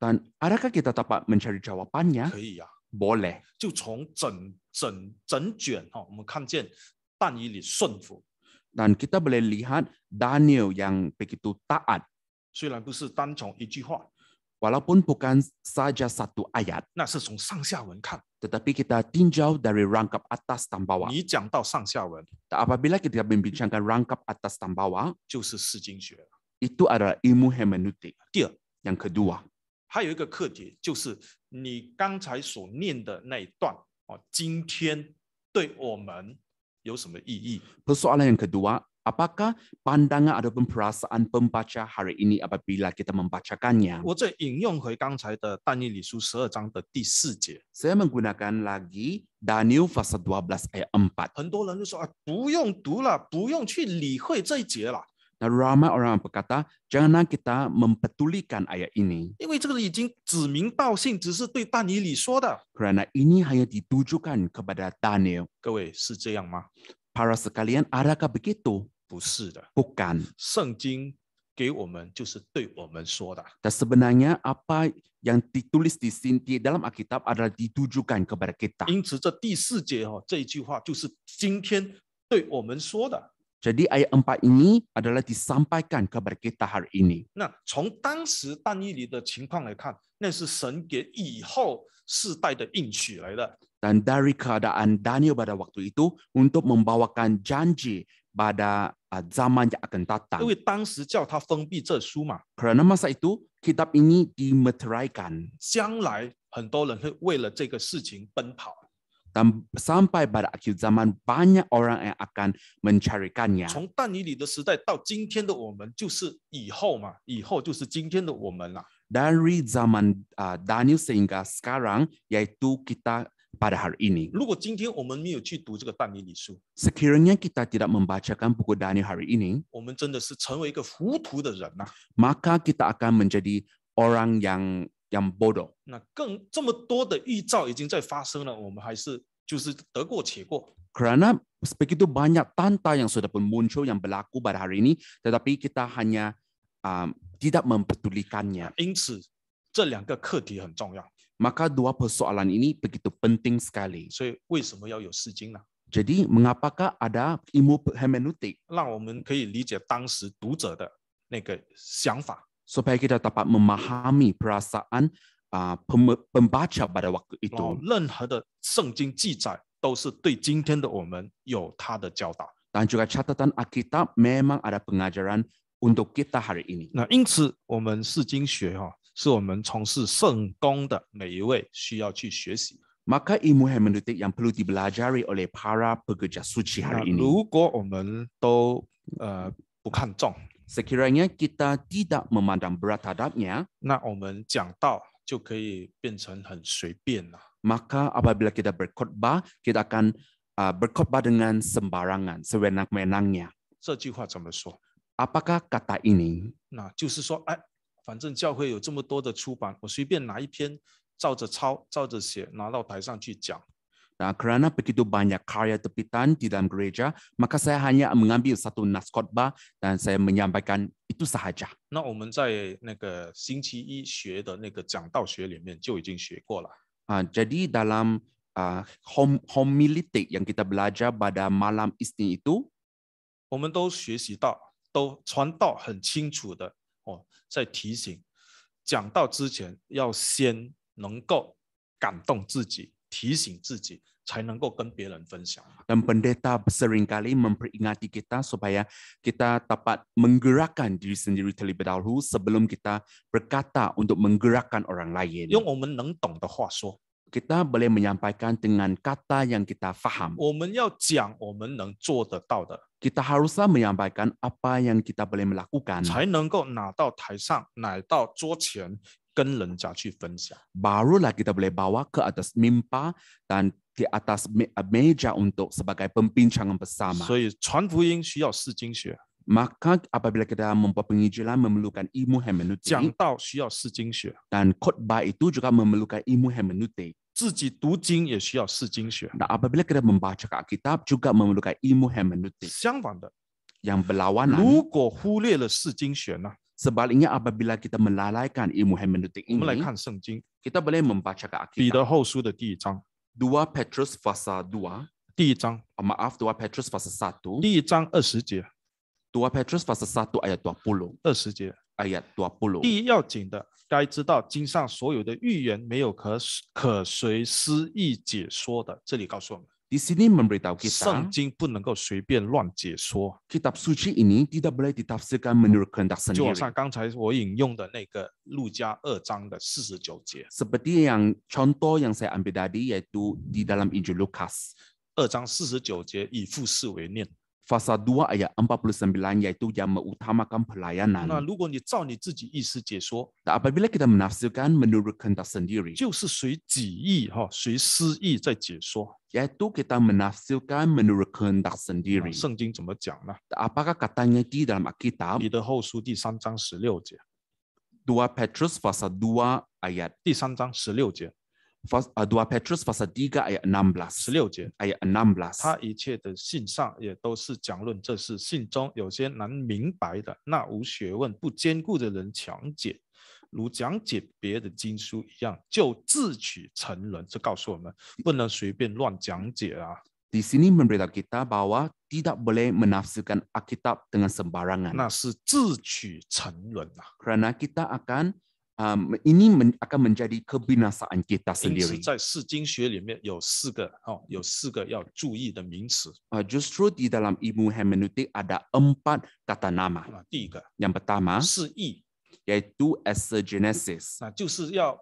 Dan adakah kita dapat mencari jawabannya? 可以呀、 Boleh. 就从整卷我们看见但以理顺服， Dan kita boleh lihat Daniel yang begitu taat. 虽然不是单从一句话， Walaupun bukan saja satu ayat, 那是从上下文看。 tetapi kita tinjau dari rangkap atas dan bawah. 你讲到上下文， Apabila kita membincangkan rangkap atas dan bawah, 就是释经学了。 itu adalah ilmu hermeneutik. 第二， Yang kedua, 还有一个课题，就是你刚才所念的那一段今天对我们有什么意义？ persoalan yang kedua, apakah pandangan ataupun perasaan pembaca hari ini apabila kita membacakannya? 我再引用回刚才的但以理书12章的第4节， Saya menggunakan lagi Daniel pasal 12 ayat 4. 很多人就说不用读了，不用去理会这一节了， Nah, ramai orang berkata, jangan kita mempedulikan ayat ini. 因为这个已经指名道姓，只是对但以理说的。 Kerana ini hanya ditujukan kepada Daniel. 各位是这样吗？ Para sekalian, adakah begitu? 不是的， Bukan. 圣经给我们就是对我们说的。 Dan sebenarnya apa yang ditulis di sini dalam Alkitab adalah ditujukan kepada kita. 因此，这第4节这一句话就是今天对我们说的。 Jadi ayat 4 ini adalah disampaikan kepada kita hari ini. 那从当时但以理的情况来看，那是神给以后世代的应许来的。 Dan dari keadaan Daniel pada waktu itu untuk membawakan janji pada zaman yang akan 因 datang. 为当时叫他封闭这书嘛， Kerana masa itu kitab ini dimeteraikan 将来很多人会为了这个事情奔跑。 dan sampai pada akhir zaman banyak orang yang akan mencarikannya. 从但以理的时代到今天的我们，就是以后嘛，以后就是今天的我们啦。 Dari zaman Daniel sehingga sekarang yaitu kita pada hari ini. 如果今天我们没有去读这个但以理书， Sekiranya kita tidak membacakan buku Daniel hari ini, 我们真的是成为一个糊涂的人呐、 maka kita akan menjadi orang yang bodoh. 那这么多的预兆已经在发生了，我们还是就是得过且过。 Kerana begitu banyak tanda yang sudah pun muncul yang berlaku pada hari ini, tetapi kita hanya tidak mempedulikannya. 因此，这两个课题很重要。 Maka dua persoalan ini begitu penting sekali. 所以为什么要有释经呢？ Jadi mengapakah ada ilmu hermeneutik? 让我们可以理解当时读者的那个想法。 Supaya kita dapat memahami perasaan pembaca pada waktu 然后 itu. 任何的圣经记载都是对今天的我们有他的教导。 Dan juga catatan Alkitab memang ada pengajaran untuk kita hari ini. 那因此，我们释经学是我们从事圣工的每一位需要去学习。 Maka ilmu hermeneutik yang perlu dipelajari oleh para pekerja suci 那 hari ini. 如果我们都不看重， Sekiranya kita tidak memandang berat terhadapnya, 那我们讲道就可以变成很随便了。 maka apabila kita berkhotbah, kita akan berkhotbah dengan sembarangan, sewenang-wenangnya. 这句话怎么说？ Apakah kata ini? 那就是说，哎，反正教会有这么多的出版，我随便拿一篇，照着抄，照着写，拿到台上去讲。 Nah, kerana begitu banyak karya terbitan di dalam gereja, maka saya hanya mengambil satu nas khotbah dan saya menyampaikan itu sahaja. 那我们在那个星期一学的那个讲道学里面就已经学过了。 Jadi dalam homiletik yang kita belajar pada malam Isnin itu, 我们都学习到，都传道很清楚的在提醒，讲道之前要先能够感动自己，提醒自己，才能够跟别人分享。 dan pendeta seringkali memperingati kita supaya kita dapat menggerakkan diri sendiri terlebih dahulu sebelum kita berkata untuk menggerakkan orang lain. 用我们能懂的话说， Kita boleh menyampaikan dengan kata yang kita faham. 我们要讲我们能做得到的， Kita haruslah menyampaikan apa yang kita boleh melakukan. 才能够拿到台上，拿到桌前，跟人家去分享。 Barulah kita boleh bawa ke atas mimbar dan di atas meja untuk sebagai pembincangan bersama. 所以传福音需要释经学， Maka apabila kita membuat penginjilan memerlukan ilmu 讲 hermeneutik 道需要释经学， dan khotbah itu juga memerlukan ilmu hermeneutik. 自己读经也需要释经学。 Dan apabila kita membaca Alkitab juga memerlukan ilmu hermeneutik 相反的， yang berlawanan. 如果忽略了释经学呢， Sebaliknya apabila kita melalaikan ilmu hermeneutik 我们来 ini, 看圣经， kita boleh membaca 彼 Alkitab. 得后书的第一章， 2 Petrus pasal 2, 第一章， maaf 2 Petrus pasal 1, 第一章20节， 2 Petrus pasal 1 ayat 20, 20节， ayat 20. 第一要紧的，该知道经上所有的预言没有可随私意解说的。这里告诉我们， Di sini memberitahu 圣 kita, 经不能够随便乱解说。 kitab suci ini tidak boleh ditafsirkan menurut kehendak 就好 sendiri. 像刚才我引用的那个路加2章的49节， Seperti yang contoh yang saya ambil tadi yaitu di dalam Injil Lukas. 2章49节以父事为念。 Pasal 2 ayat 49 yaitu yang mengutamakan 那 pelayanan. 如果你照你自己意思解说， Dan apabila kita menafsirkan menurut kehendak sendiri, 就是随己意随私意在解说。 yaitu kita menafsirkan menurut kehendak sendiri. 圣经怎么讲呢？ Apakah katanya di dalam Alkitab? 彼得后书第3章16节， 2 Petrus pasal 2 ayat 第3章16节， 2 Petrus pasal 3 ayat 16. 16节， Ayat 16. 他一切的信上也都是讲论这事，信中有些难明白的，那无学问、不坚固的人讲解，如讲解别的经书一样，就自取成人。这告诉我们，不能随便乱讲解啊。 Di sini memberitahu kita bahwa tidak boleh menafsirkan Alkitab dengan sembarangan. 那是自取成人啊！ Kerana kita akan ini akan menjadi kebinasaan kita 因此， sendiri. 在释经学里面有四个要注意的名词 Justru di dalam ilmu hermeneutik ada 4 kata nama. 啊。第一个 Yang pertama 释义， yaitu exegesis. 那就是要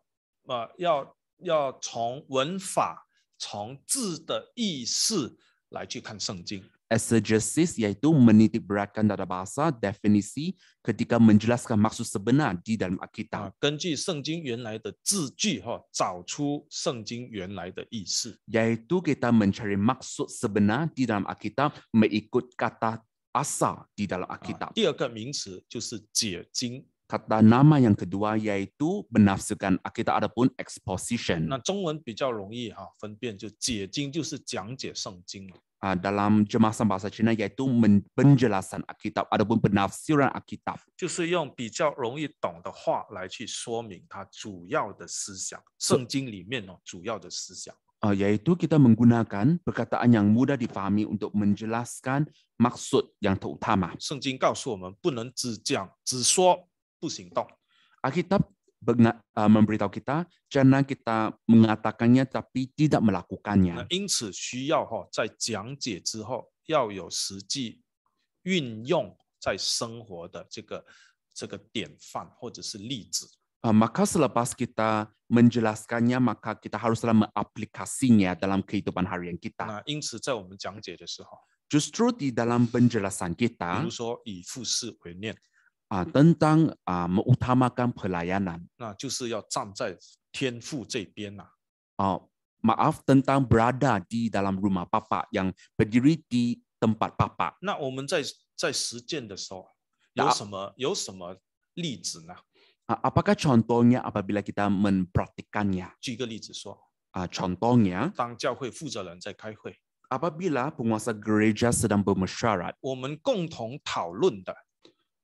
从文法、从字的意思来去看圣经。 Exegesis yaitu menitik beratkan tata bahasa, definisi ketika menjelaskan maksud sebenar di dalam Alkitab. 根据圣经原来的字句找出圣经原来的意思。 Yaitu kita mencari maksud sebenar di dalam Alkitab mengikut kata asal di dalam Alkitab. 第二个名词就是解经。 Kata nama yang kedua yaitu menafsirkan Alkitab ataupun exposition. 那中文比较容易分辨，就解经就是讲解圣经。 Dalam jemasan bahasa Cina yaitu penjelasan Alkitab ataupun penafsiran Alkitab. 就是用比较容易懂的话来去说明它主要的思想，圣经里面主要的思想。 Yaitu kita menggunakan perkataan yang mudah dipahami untuk menjelaskan maksud yang terutama. 圣经告诉我们，不能只讲只说不行动。 Alkitab memberitahu kita jangan kita mengatakannya tapi tidak 那 melakukannya. 因此需要在讲解之后要有实际运用在生活的这个典范或者是例子。 Maka selepas kita menjelaskannya, maka kita haruslah mengaplikasinya dalam kehidupan harian kita. 那因此在我们讲解的时候， Justru di dalam penjelasan 比 kita 如说以父事为念， tentang mengutamakan pelayanan. 那就是要站在天父这边Tentang berada di dalam rumah Papa yang berdiri di tempat Papa. 那我们在实践的时候，有什么例子呢？ Apakah contohnya apabila kita mempraktikannya? 举个例子说， Contohnya 当教会负责人在开会， apabila penguasa gereja sedang bermesyuarat, 我们共同讨论的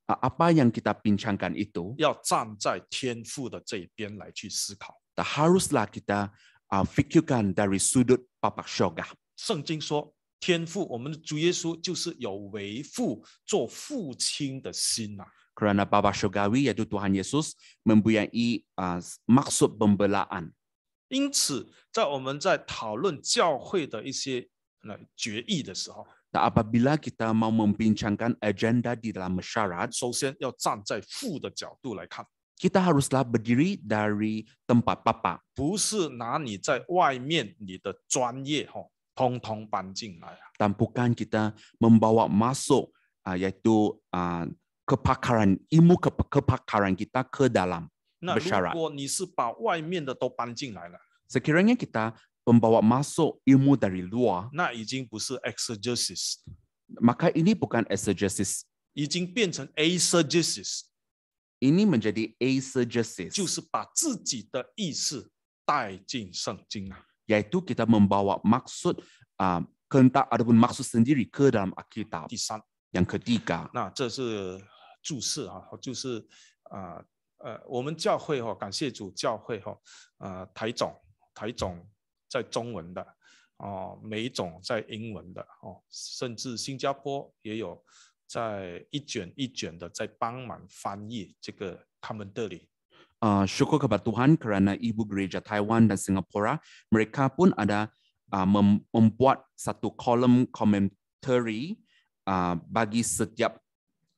apa yang kita bincangkan itu 要站在天父的这一边来去思考。 haruslah kita fikirkan dari sudut Bapa Surga. 圣经说，天父，我们的主耶稣就是有为父做父亲的心呐。 Kerana Bapa Surgawi yaitu Tuhan Yesus mempunyai maksud pembelaan. 因此，在我们在讨论教会的一些决议的时候， Apabila kita mau membincangkan agenda di dalam masyarakat, 首先要站在父的角度来看， kita haruslah berdiri dari tempat Bapa. 不是拿你在外面你的专业通通搬进来。 Dan bukan kita membawa masuk yaitu kepakaran ilmu kepakaran kita ke dalam 那如 masyarakat. 果你是把外面的都搬进来了， Sekiranya kita membawa masuk ilmu dari luar, 那已经不是 exegesis， maka ini bukan exegesis. 已经变成 eisegesis， Ini menjadi eisegesis, 就是把自己的意思带进圣经啊。 yaitu kita membawa maksud kehendak ataupun maksud sendiri ke dalam Alkitab. 第三， Yang ketiga, 那这是注释就是我们教会感谢主，教会台种在中文的美种在英文的甚至新加坡也有在一卷一卷的在帮忙翻译这个他们这里。 syukur kepada Tuhan kerana Ibu Gereja Taiwan dan Singapura, mereka pun ada membuat satu kolom komentari bagi setiap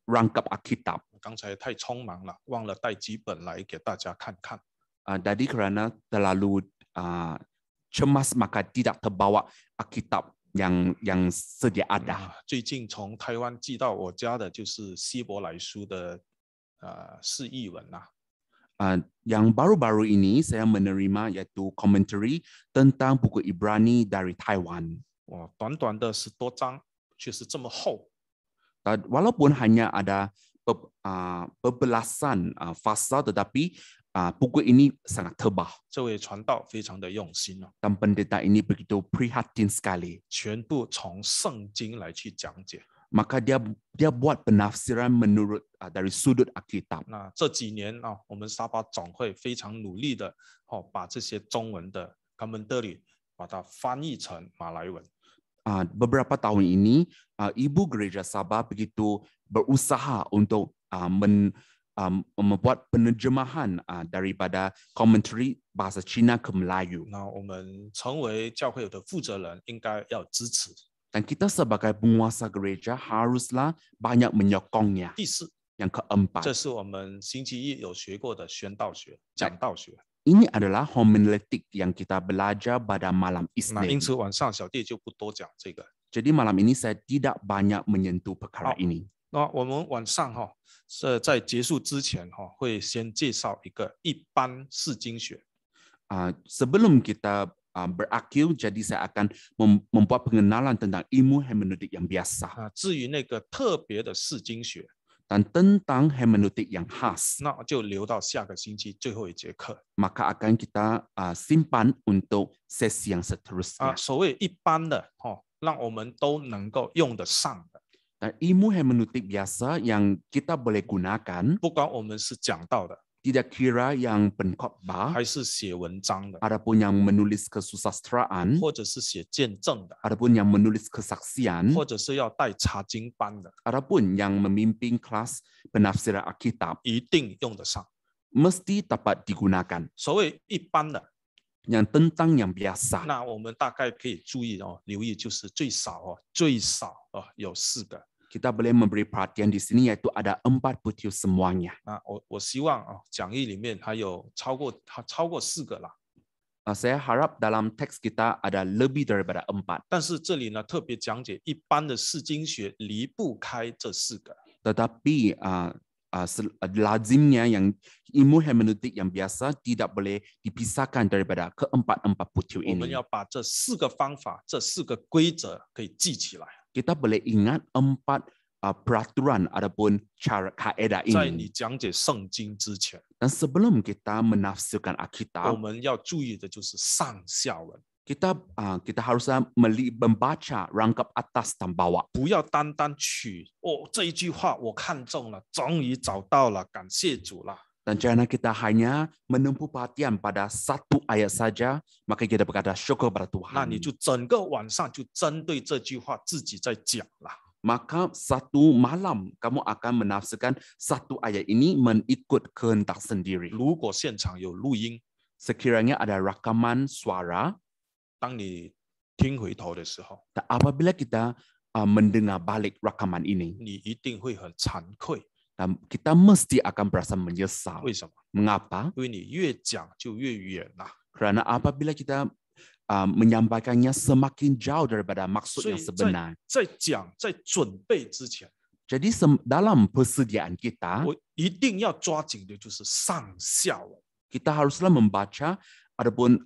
rangkap Alkitab. 刚才太匆忙了，忘了带几本来给大家看看。 Jadi kerana terlalu cemas maka tidak terbawa Alkitab yang sedia ada. 最近从台湾寄到我家的就是希伯来书的释义文呐。 Yang baru-baru ini saya menerima yaitu komentari tentang buku Ibrani dari Taiwan. 哇，短短的10多章，却是这么厚。 Walaupun hanya ada bebelasan pasal, tetapi buku ini sangat tebal. 这位传道非常的用心哦， Dan pendeta ini begitu prihatin sekali. 全部从圣经来去讲解。 Maka dia buat penafsiran menurut dari sudut Alkitab. 那这几年我们沙巴总会非常努力的把这些中文的 commentary 把它翻译成马来文。 Beberapa tahun ini Ibu Gereja Sabah begitu berusaha untuk membuat penerjemahan daripada komentari bahasa Cina ke Melayu. 那我们成为教会的负责人，应该要支持。 Dan kita sebagai penguasa gereja haruslah banyak menyokongnya. 第四， Yang keempat, 这是我们星期一有学过的宣道学、讲道学。 ini adalah homiletik yang kita belajar pada malam 那因 Isnin. 此晚上小弟就不多讲这个。 Jadi malam ini saya tidak banyak menyentuh perkara ini. 那我们晚上是在结束之前会先介绍一个一般释经学。 Sebelum kita berakhir, jadi saya akan membuat pengenalan tentang ilmu hermeneutik yang biasa 至于那个特别的释经学， dan tentang hermeneutik yang khas, 那就留到下个星期最后一节课。 maka akan kita simpan untuk sesi yang seterusnya. 所谓一般的让我们都能够用得上的， Dan ilmu hermeneutik biasa yang kita boleh gunakan, 不管我们是讲道的 tidak kira yang pengkhotbah 还是写文章的， adapun yang menulis kesusastraan, 或者是写见证的， adapun yang menulis kesaksian, 或者是要带查经班的， adapun yang memimpin kelas penafsiran Alkitab, 一定用得上。 mesti dapat digunakan. 所谓一般的， Yang tentang yang biasa, 那我们大概可以注意留意就是最少有4个。 kita boleh memberi perhatian di sini yaitu ada 40 semuanya. 那我希望讲义里面还有超过4个啦。 Saya harap dalam teks kita ada lebih daripada 4. 但是这里呢特别讲解一般的释经学离不开这4个。 Tetapi lazimnya yang ilmu hermeneutik yang biasa tidak boleh dipisahkan daripada keempat-40 我们 ini. 要把这4个方法、这4个规则可以记起来。 Kita boleh ingat 4 peraturan ataupun cara kaedah 在你 ini. 讲解圣经之前， Dan sebelum kita menafsirkan 我 Alkitab, 们要注意的就是上下文， kita harusnya membaca rangkap atas dan bawah. 不要单单取这一句话我看中了，终于找到了，感谢主了。 Dan jangan kita hanya menempuh perhatian pada satu ayat saja, maka kita berkata syukur pada 那 Tuhan. 你就整个晚上就针对这句话自己在讲了。 Maka satu malam kamu akan menafsirkan satu ayat ini mengikut kehendak sendiri. 如果现场有录音， Sekiranya ada rakaman suara, 当你听回头的时候， dan apabila kita mendengar balik rakaman ini, 你一定会很惭愧。 dan kita mesti akan berasa menyesal. 为什么？ Mengapa? 因为你越讲就越远了。 Kerana apabila kita menyampaikannya semakin jauh daripada maksud 所以 yang sebenar. 在讲、在准备之前， Jadi dalam persediaan kita, 我一定要抓紧的就是上下文。 kita haruslah membaca ataupun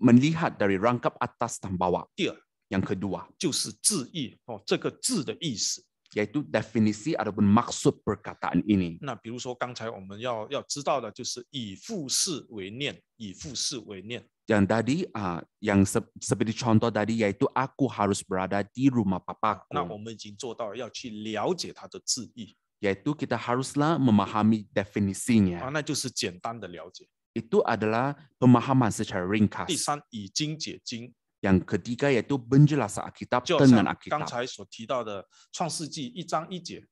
melihat dari rangkap atas dan bawah. 第二 Yang kedua, 就是字义这个字的意思。 yaitu definisi ataupun maksud perkataan ini. 那比如说刚才我们要知道的就是以父事为念，以父事为念。 Yang tadi, yang seperti contoh tadi, yaitu aku harus berada di rumah 那 papaku. 我们已经做到要去了解它的字义 Yaitu kita haruslah memahami definisinya. 那就是简单的了解。 Itu adalah pemahaman secara 第 ringkas. 三，以经解经， Yang ketiga yaitu penjelasan Alkitab 就好 dengan 像刚 Alkitab. 才所提到的创世纪1章1节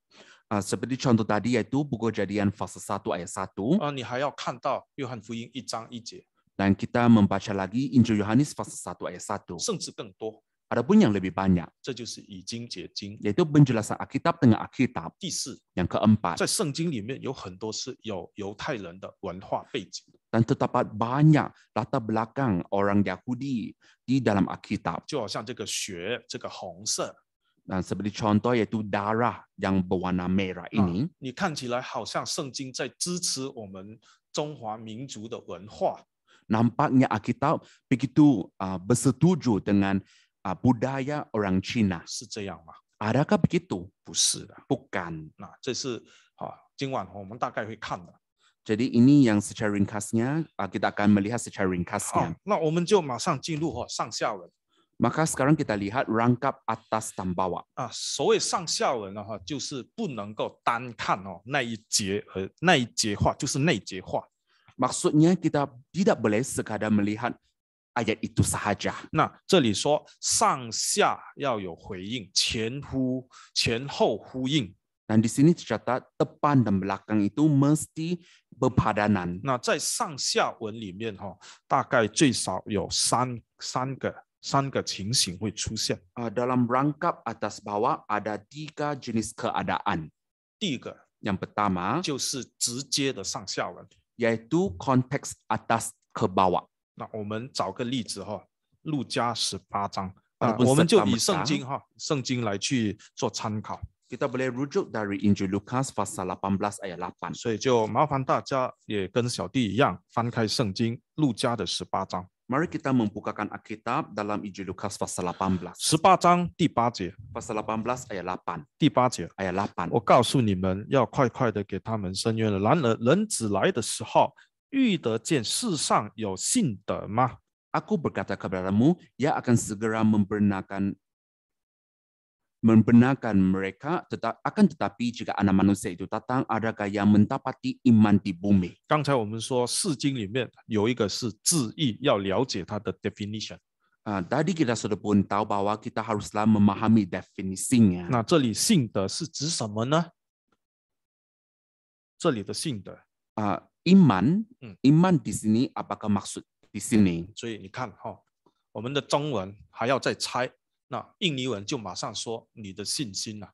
Seperti contoh tadi yaitu buku Kejadian pasal 1 ayat 1. 你还要看到约翰福音1章1节， Dan kita membaca lagi Injil Yohanes pasal 1 ayat 1. 甚至更多。 Adapun yang lebih banyak 这就是以经解经。 yaitu penjelasan Alkitab dengan Alkitab. 第四， Yang keempat, 在圣经里面有很多是有犹太人的文化背景， dan terdapat banyak latar belakang orang Yahudi di dalam Alkitab. 就好像这个血，这个红色 Dan seperti contoh yaitu darah yang berwarna merah ini. 你看起来好像圣经在支持我们中华民族的文化， Nampaknya Alkitab begitu bersetuju dengan budaya orang Cina. 是这样吗？ Adakah begitu? 不是的。 Bukan. 那这是今晚我们大概会看的。 Jadi ini yang secara ringkasnya kita akan melihat secara 好 ringkasnya.，那我们就马上进入上下文 Maka sekarang kita lihat rangkap atas dan bawah. 所谓上下文呢就是不能够单看那一节那一节话，就是那节话。 Maksudnya kita tidak boleh sekadar melihat ayat itu sahaja. 那这里说上下要有回应，前后呼应。Dan di sini tercatat depan dan belakang itu mesti berpadanan. 那在上下文里面大概最少有三个情形会出现。 Dalam rangkap atas bawah ada 3 jenis keadaan. 第一个 Yang pertama 就是直接的上下文。 yaitu konteks atas ke bawah. 那我们找个例子路加18章 Walaupun 我们就以 serta-merta 圣经来去做参考， Kita boleh rujuk dari Injil Lukas pasal 18 ayat 8. 所以就麻烦大家也跟小弟一样翻开圣经路加的18章。 Mari kita membukakan Alkitab dalam Injil Lukas pasal 18. 18章第8节， Pasal 18 ayat 8. 第8节， Ayat 8. 我告诉你们，要快快的给他们伸冤了。然而人子来的时候，遇得见世上有信德吗？ Aku berkata kepadamu, ia akan segera membenarkan mereka, tetapi jika anak manusia itu datang, adakah yang mendapati iman di bumi? 刚才我们说释经里面有一个是字义，要了解它的 definition。 Tadi kita sudah pun tahu bahwa kita haruslah memahami definisinya. 那这里信德是指什么呢？这里的信德， Iman di sini apakah maksud di sini? 所以你看我们的中文还要再猜，那印尼文就马上说你的信心了。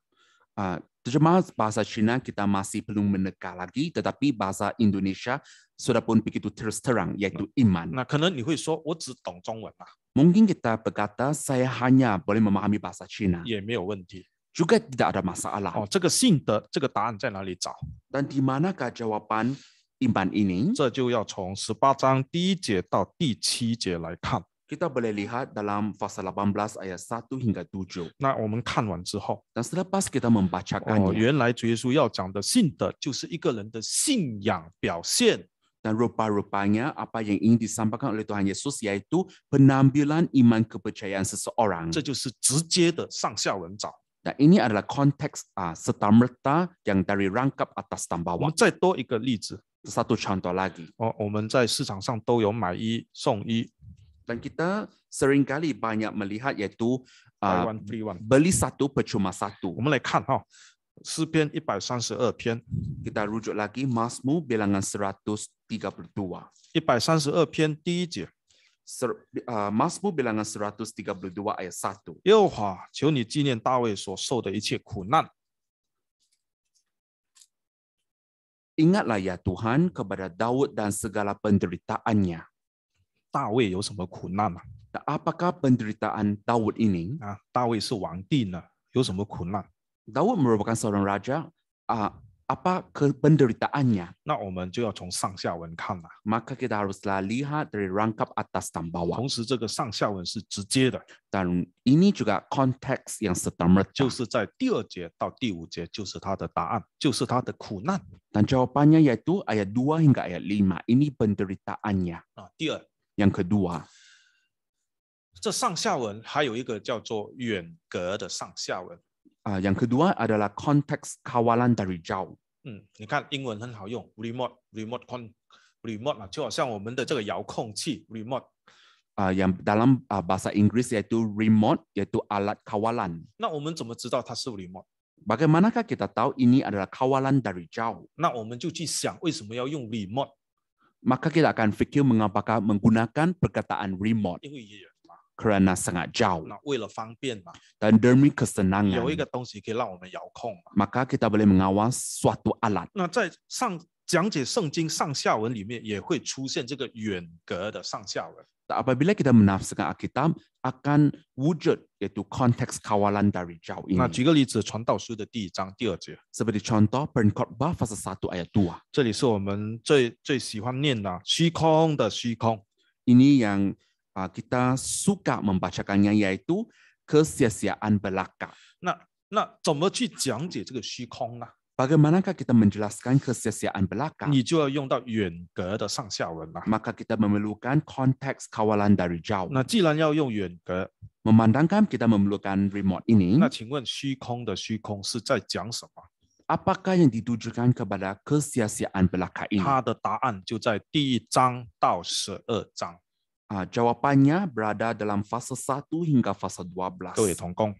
Terjemah bahasa Cina kita masih perlu meneka lagi, tetapi bahasa Indonesia sudah pun begitu terus terang, yaitu iman. 那可能你会说，我只懂中文啊， Mungkin kita berkata saya hanya boleh memahami bahasa Cina, 也没有问题。 juga tidak ada masalah. 这个信德这个答案在哪里找？ Dan di manakah jawaban iman ini? 这就要从18章第1节到第7节来看。 Kita boleh lihat dalam pasal 18 ayat 1 hingga 7. 那我们看完之后， Dan selepas kita membacakannya, 原来主耶稣要讲的信德就是一个人的信仰表现。 dan rupa-rupanya apa yang ingin disampaikan oleh Tuhan Yesus yaitu penampilan iman kepercayaan seseorang. 这就是直接的上下文找。 Dan ini adalah konteks serta-merta yang dari rangkap atas dan 我 bawah. 们再多一个例子， Satu contoh lagi. 我们在市场上都有买一送一 Dan kita seringkali banyak melihat yaitu ，buy one free one。 beli satu percuma 我 satu. 们来看诗篇132篇， Kita rujuk lagi Mazmur bilangan 132. 132篇第1节， Mazmur bilangan 132 ayat 1. 耶和华，求你纪念大卫所受的一切苦难。 Ingatlah ya Tuhan kepada Daud dan segala penderitaannya. 大卫有什么苦难啊？ Dan apakah penderitaan Daud ini? 大卫是皇帝呢，有什么苦难？ Daud merupakan seorang raja. Apa penderitaannya? 那我们就要从上下文看了。 Maka kita haruslah lihat dari rangkap atas dan bawah. 同时，这个上下文是直接的， Dan ini juga konteks yang serta-merta. 就是在第2节到第5节，就是他的答案，就是他的苦难。 Dan jawabannya yaitu ayat 2 hingga ayat 5. Ini penderitaannya. 第二， Yang kedua, 这上下文还有一个叫做远隔的上下文。 yang kedua adalah konteks kawalan dari jauh. 你看英文很好用 ，remote 就好像我们的这个遥控器 remote。 Yang dalam bahasa Inggris yaitu remote, yaitu alat kawalan. 那我们怎么知道它是 remote？ Bagaimanakah kita tahu ini adalah kawalan dari jauh? 那我们就去想为什么要用 remote？ Maka kita akan fikir mengapakah menggunakan perkataan remote 因为远嘛， kerana sangat jauh 那为了方便嘛， dan demi 有一 kesenangan 个东西可以让我们遥控嘛。 maka kita boleh mengawas suatu alat. 那在讲解圣经上下文里面也会出现这个远隔的上下文。 Apabila kita menafsirkan Alkitab akan wujud yaitu konteks kawalan dari jauh 那 ini. 举个例子，传道书的第1章第2节， Seperti contoh Pengkhotbah pasal 1 ayat 2. 这里是我们最喜欢念的虚空的虚空。 Ini yang kita suka membacakannya yaitu kesia-siaan belaka. 那怎么去讲解这个虚空呢？ Bagaimanakah kita menjelaskan kesia-siaan belaka? 你就要用到远隔的上下文了。 Maka kita memerlukan konteks kawalan dari jauh. 那既然要用远隔， Memandangkan kita memerlukan remote ini, 那请问虚空的虚空是在讲什么？ apakah yang ditujukan kepada kesia-siaan belaka ini? 它的答案就在第1章到12章。 Jawabannya berada dalam fasa 1 hingga fasa 12. 各位同工，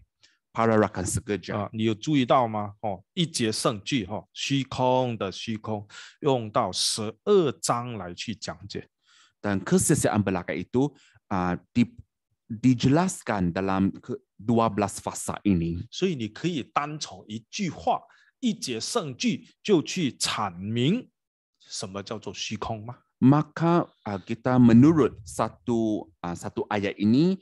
para rakan sekerja. 你有注意到吗？一节圣句虚空的虚空用到12章来去讲解。 Dan kesesiaan belaka itu dijelaskan dalam 12 fasa ini. 所以你可以单从一句话、一节圣句就去阐明什么叫做虚空吗？ Maka kita menurut satu ayat ini,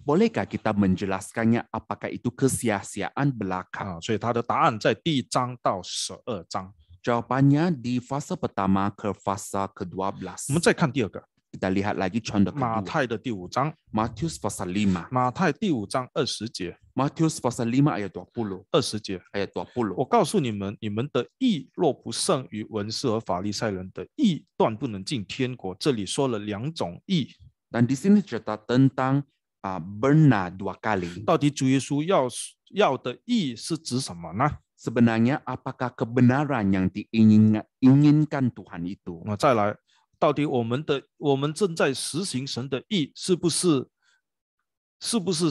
bolehkah kita menjelaskannya apakah itu kesia-siaan belaka? 所以它的答案在第1章到12章。 Jawapannya di fasa pertama ke fasa ke-12. 我们再看第二个， Kita lihat lagi contoh 马 kedua. 太的第5章， Matius pasal 5. 马太第5章20节， Matius pasal 5 ayat 20. 20节， Ayat 20. 我告诉你们，你们的义若不胜于文士和法利赛人的义，断不能进天国。这里说了2种义， Dan di sini cerita tentang benar 2 kali. 到底主耶稣要的义是指什么呢？ Sebenarnya apakah kebenaran yang diinginkan Tuhan itu? 再来，到底我们正在实行神的义，是不是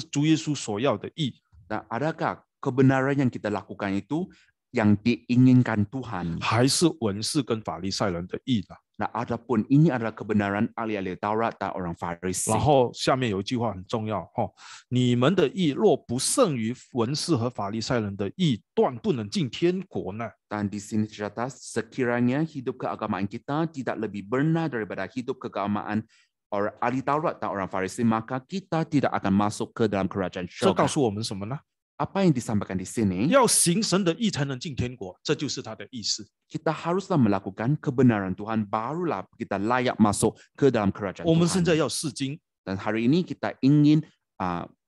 主耶稣所要的义？ Dan adakah kebenaran yang kita lakukan itu yang diinginkan Tuhan? 还是文士跟法利赛人的义呢？ Nah, adapun ini adalah kebenaran ahli-ahli Taurat dan orang Farisi. 然后下面有一句话很重要你们的义若不胜于文士和法利赛人的义，断不能进天国呢。 Dan di sini tercatat sekiranya hidup keagamaan kita tidak lebih benar daripada hidup keagamaan orang ahli Taurat dan orang Farisi, maka kita tidak akan masuk ke dalam kerajaan 这告 surga. 诉我们什么呢？ Apa yang disampaikan di sini? 要行神的义才能进天国，这就是他的意思。 Kita haruslah melakukan kebenaran Tuhan, barulah kita layak masuk ke dalam kerajaan 我们现在 Tuhan. 要释经， Dan hari ini kita ingin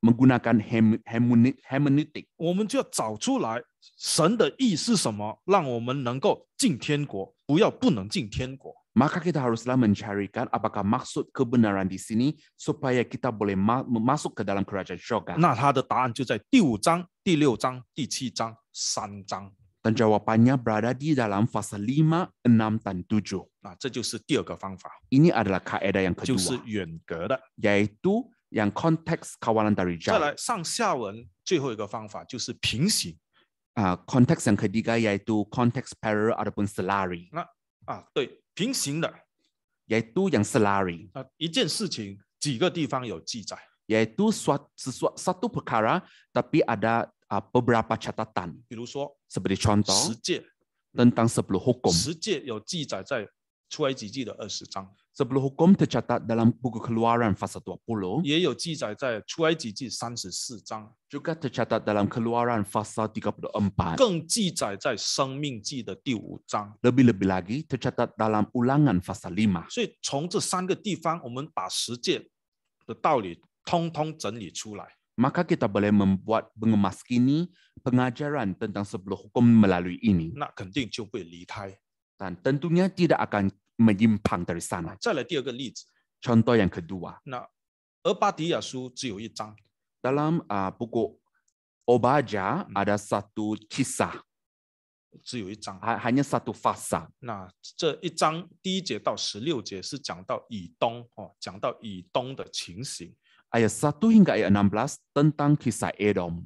menggunakan hermeneutik. 我们就要找出来神的义是什么，让我们能够进天国，不能进天国。 Maka kita haruslah mencarikan apakah maksud kebenaran di sini supaya kita boleh masuk ke dalam kerajaan surga. 那他的答案就在第5章、第6章、第7章3章。 Dan jawabannya berada di dalam pasal 5, 6, dan 7. 这就是第2个方法， Ini adalah kaedah yang 就是 kedua, 远隔的。 yaitu yang konteks kawalan dari 再 jauh. 来上下文，最后一个方法就是平行。 Konteks yang ketiga yaitu konteks parallel ataupun selari, 对，平行的 yaitu yang selari, 一件事情几个地方有记载， yaitu satu perkara tapi ada beberapa catatan. 比如说 Seperti contoh 十诫， tentang 10 hukum. 十诫有记载在出埃及记的20章， 10 hukum tercatat dalam buku Keluaran pasal 20, 也有记载在出埃及记34章， juga tercatat dalam Keluaran pasal 34. 更记载在生命记的第5章。 Lebih-lebih lagi tercatat dalam Ulangan pasal 5. 所以从这3个地方，我们把十诫的道理通通整理出来。 Maka kita boleh mengemas kini pengajaran tentang 10 hukum melalui ini. 那肯定就会离开。 Dan tentunya tidak akan menyimpang dari sana. 再来第2个例子， Contoh yang kedua, 那俄巴底亚书只有1章， dalam buku Obadja ada satu kisah, 只有1章。 hanya satu fasa. 那这1章第1节到16节是讲到以东讲到以东的情形。 Ayat 1 hingga ayat 16 tentang kisah Edom.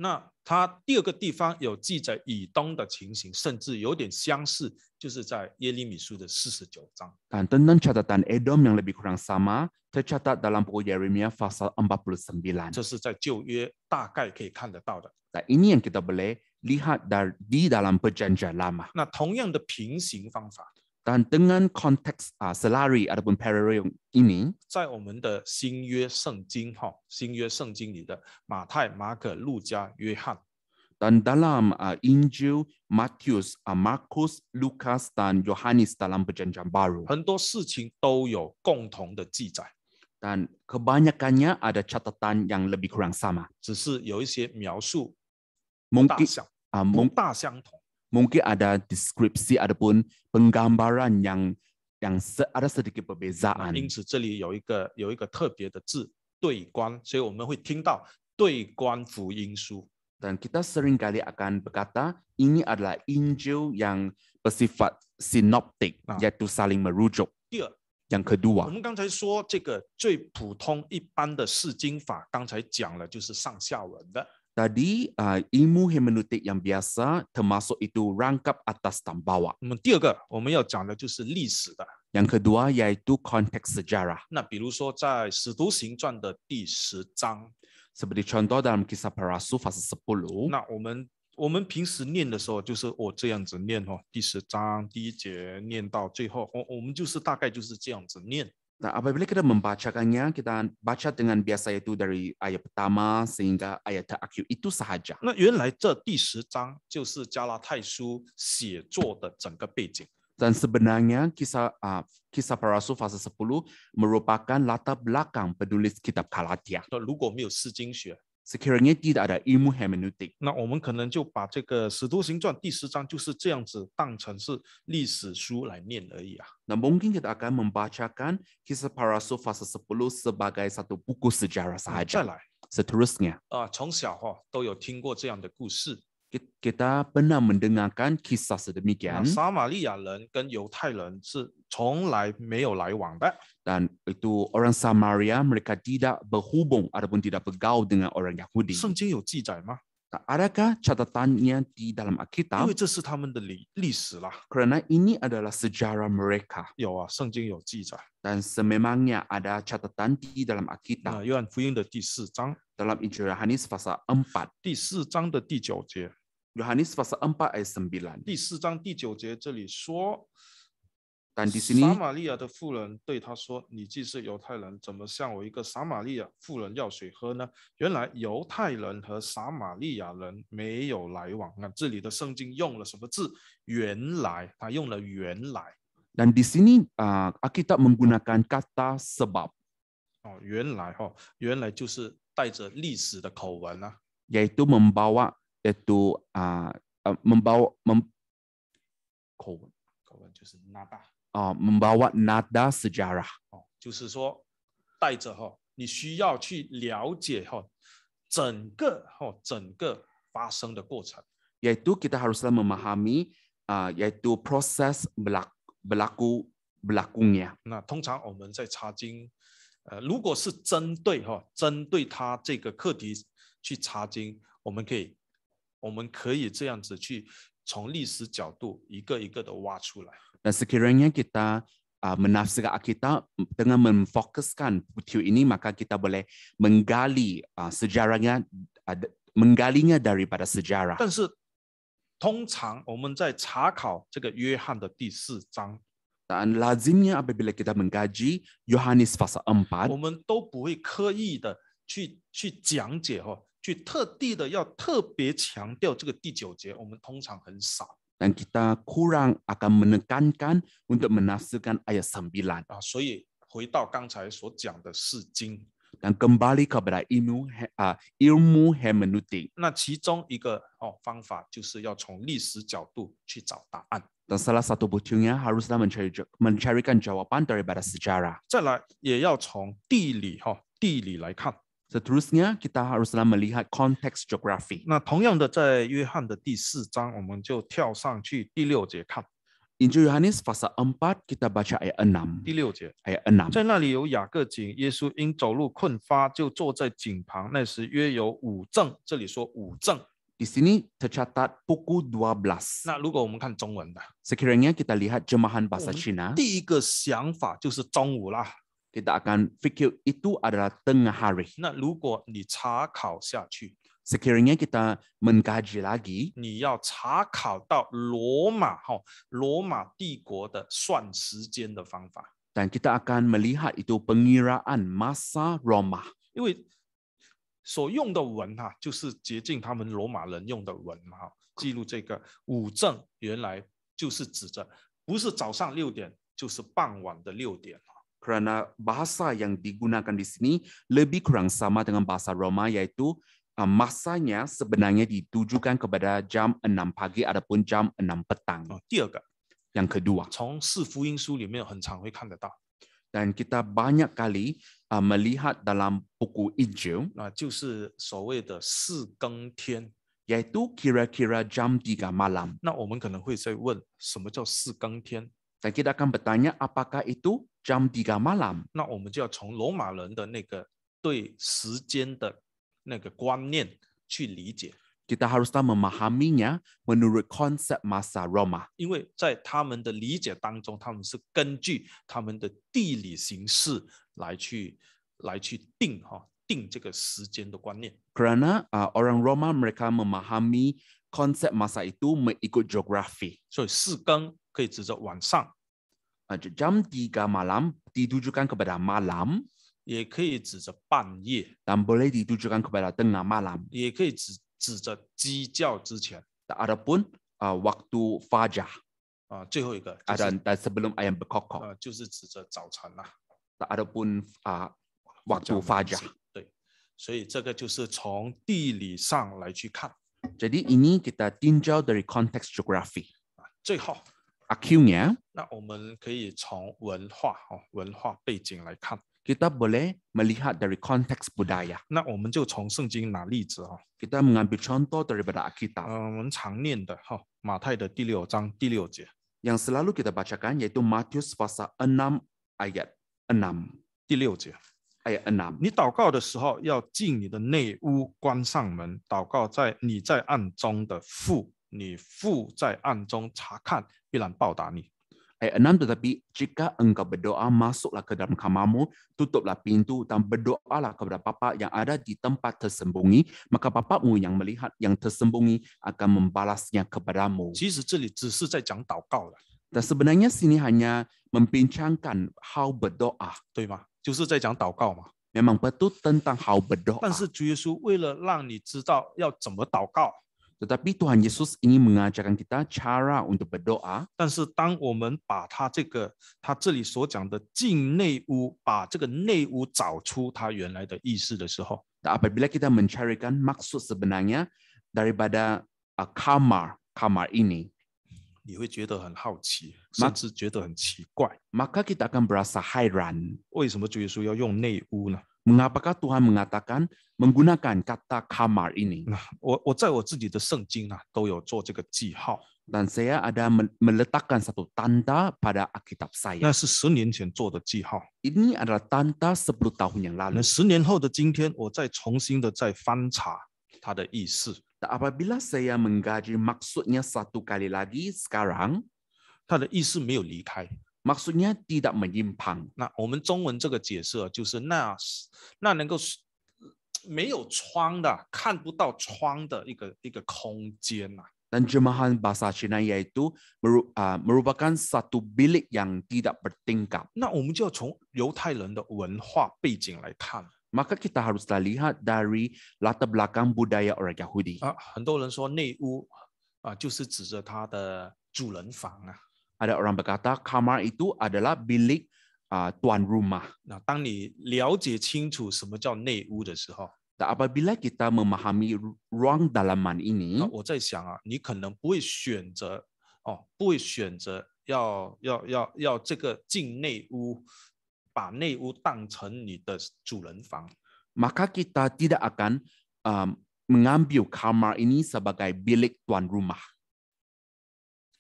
那它第2个地方有记载以东的情形，甚至有点相似，就是在耶利米书的49章。 Dan tentang catatan Edom yang lebih kurang sama tercatat dalam buku Yeremia pasal 49. 这是在旧约大概可以看得到的。 Dan ini yang kita boleh lihat di dalam perjanjian lama. 那同样的平行方法， Dan dengan konteks selari ataupun parallel ini, 在我们的新约圣经新约圣经里的马太、马可、路加、约翰， dan dalam Injil Matius, Markus, Lukas, dan Yohanes dalam perjanjian baru. 很多事情都有共同的记载， Dan kebanyakannya ada catatan yang lebih kurang sama. 只是有一些描述不大 Mungkin 相同。 mungkin ada deskripsi ataupun penggambaran yang ada sedikit 因 perbezaan. 此这里有一个特别的字对观，所以我们会听到对观福音书。 Dan kita seringkali akan berkata ini adalah Injil yang bersifat sinoptik, yaitu saling merujuk. 第二， Yang 我 kedua, 们刚才说这个最普通一般的释经法，刚才讲了就是上下文的。Tadi ilmu hermeneutik yang biasa termasuk itu rangkap atas dan bawah. 那么第二个我们要讲的就是历史的。 Yang kedua yaitu konteks sejarah. 那比如说在《使徒行传》的第10章， Seperti contoh dalam Kisah Para Rasul pasal 10. 那我们平时念的时候，就是我这样子念哦，第10章第1节念到最后，我们就是大概就是这样子念。 Nah, apabila kita membacakannya, kita baca dengan biasa itu dari ayat pertama sehingga ayat terakhir itu sahaja. 那原来这第10章就是加拉太书写作的整个背景。 Dan sebenarnya kisah Para Rasul pasal 10 merupakan latar belakang penulis kitab Galatia. 如果没有释经学， Sekiranya tidak ada ilmu hermeneutik, 那我们可能就把这个《使徒行传》第10章就是这样子当成是历史书来念而已啊。 nah mungkin kita akan membacakan kisah Para Rasul pasal 10 sebagai satu buku sejarah 再 sahaja. 来 Seterusnya, 从小都有听过这样的故事。 kita pernah mendengarkan kisah 那 sedemikian 撒玛利亚人跟犹太人是从来没有来往的。 dan itu orang Samaria mereka tidak berhubung ataupun tidak bergaul dengan orang Yahudi. 圣经有记载吗？ Nah, adakah catatannya di dalam 因 Alkitab? 为这是他们的历史啦。 Kerana ini adalah sejarah mereka 有啊，圣经有记载。 dan sememangnya ada catatan di dalam 那 Alkitab 约翰福音的第4章， dalam Injil Yohanes pasal 4. 第4章的第9节， Yohanes pasal 4 ayat 9. 第4章第9节这里说， Dan di sini 撒玛利亚的妇人对他说：“你既是犹太人，怎么向我一个撒玛利亚妇人要水喝呢？”原来犹太人和撒玛利亚人没有来往。那这里的圣经用了什么字？原来，他用了原来。 dan di sini Alkitab menggunakan kata sebab 原来原来就是带着历史的口文啊。 yaitu membawa itu口文就是nada membawa nada sejarah 就是说带着你需要去了解整个发生的过程。 yaitu kita haruslah memahami yaitu proses berlakunya. 那通常我们在查经，如果是针对他这个课题去查经，我们可以这样子去从历史角度一个一个的挖出来。 Dan sekiranya kita menafsirkan Alkitab dengan memfokuskan video ini, maka kita boleh menggali sejarahnya, menggalinya daripada sejarah. 但是通常我们在查考这个约翰的第4章， Dan lazimnya apabila kita mengkaji Yohanes pasal 4, 我们都不会刻意的去讲解去特地的要特别强调这个第9节，我们通常很少。 dan kita kurang akan menekankan untuk menafsirkan ayat 9. 所以回到刚才所讲的释经， Dan kembali kepada ilmu hermeneutik. 那其中一个方法就是要从历史角度去找答案。 Dan salah satu butuhnya haruslah mencarikan jawaban daripada sejarah. 再来也要从地理来看。 Seterusnya kita haruslah melihat konteks geografi. 那同样的，在约翰的第4章，我们就跳上去第6节看。 Injil Yohanes pasal 4 kita baca ayat 6. 第6节， Ayat 6. 在那里有雅各井，耶稣因走路困乏，就坐在井旁。那时约有5正，这里说5正。 Di sini tercatat pukul 12. 那如果我们看中文的， Sekiranya kita lihat jemahan 我 bahasa 们 Cina, 第一个想法就是中午啦。 kita akan fikir itu adalah tengah hari. 那如果你查考下去， Sekiranya kita mengkaji lagi, 你要查考到罗马帝国的算时间的方法， dan kita akan melihat itu pengiraan masa Roma. 因为所用的文就是接近他们罗马人用的文记录这个5正，原来就是指着不是早上6点，就是傍晚的6点。 Kerana bahasa yang digunakan di sini lebih kurang sama dengan bahasa Roma, yaitu masanya sebenarnya ditujukan kepada jam 6 pagi ataupun jam 6 petang. 第二个， Yang kedua, 从4福音书里面很常会看得到， dan kita banyak kali melihat dalam buku Injil, 那就是所谓的4更天。 yaitu kira-kira jam 3 malam. 那我们可能会在问，什么叫4更天？ Dan kita akan bertanya apakah itu jam 3 malam? 那我们就要从罗马人的那个对时间的那个观念去理解， Kita haruslah memahaminya menurut konsep masa Roma. 因为在他们的理解当中，他们是根据他们的地理形势来去定这个时间的观念。 Kerana orang Roma mereka memahami konsep masa itu mengikut geografi. 所以四更可以指着晚上， Jam 3 malam ditujukan kepada malam 也可以指着半夜， dan boleh ditujukan kepada tengah malam. 也可以指着鸡叫之前 Adapun waktu fajar 最后一个就是 dan sebelum ayam berkokok. 就是指着早晨啦、 Adapun waktu fajar. 对，所以这个就是从地理上来去看。 Jadi ini kita tinjau dari konteks geografi. 最后， Akhirnya 那我们可以从文化背景来看。 kita boleh melihat dari konteks budaya. 那我们就从圣经拿例子 Kita mengambil contoh daripada Alkitab. 我们常念的马太的第6章第6节， Yang selalu kita bacakan yaitu Matius pasal 6 ayat 6. 第6节， Ayat 6. 你祷告的时候要进你的内屋，关上门，祷告你在暗中的父，你父在暗中查看，必然报答你。 Ayat 6, tetapi jika engkau berdoa, masuklah ke dalam kamarmu, tutuplah pintu dan berdoalah kepada Bapa yang ada di tempat tersembunyi, maka Bapamu yang melihat yang tersembunyi akan membalasnya kepadamu. 其实这里只是在讲祷告了， Dan sebenarnya sini hanya membincangkan hal berdoa. 对吗？就是在讲祷告嘛。 Memang betul tentang hal berdoa. 但是主耶稣为了让你知道要怎么祷告， Tetapi Tuhan Yesus ingin mengajarkan kita cara untuk berdoa. 但是当我们把他这里所讲的进内屋，把这个内屋找出它原来的意思的时候， Dan apabila kita mencarikan maksud sebenarnya daripada kamar ini, 你会觉得很好奇，甚至觉得很奇怪， maka kita akan berasa hairan. 为什么主耶稣要用内屋呢？ Mengapakah Tuhan mengatakan menggunakan kata kamar ini? 我在我自己的圣经都有做这个记号， Dan saya ada meletakkan satu tanda pada Alkitab saya. 那是10年前做的记号。 Ini adalah tanda 10 tahun yang 那 lalu. 10年后的今天，我再重新的再翻查它的意思， Dan apabila saya mengkaji maksudnya satu kali lagi sekarang, 它的意思没有离开。 maksudnya tidak menyimpang. 那我们中文这个解释就是那能够没有窗的、看不到窗的一个空间呐。 Dan jemahan bahasa Cina yaitu merupakan satu bilik yang tidak bertingkap. 那我们就要从犹太人的文化背景来看 Maka kita haruslah lihat dari latar belakang budaya orang Yahudi. 很多人说内屋就是指着他的主人房啊。 Ada orang berkata kamar itu adalah bilik tuan rumah. 那当你了解清楚什么叫内屋的时候， Dan apabila kita memahami ruang dalaman ini, 我在想你可能不会选择要这个进内屋，把内屋当成你的主人房。 maka kita tidak akan mengambil kamar ini sebagai bilik tuan rumah.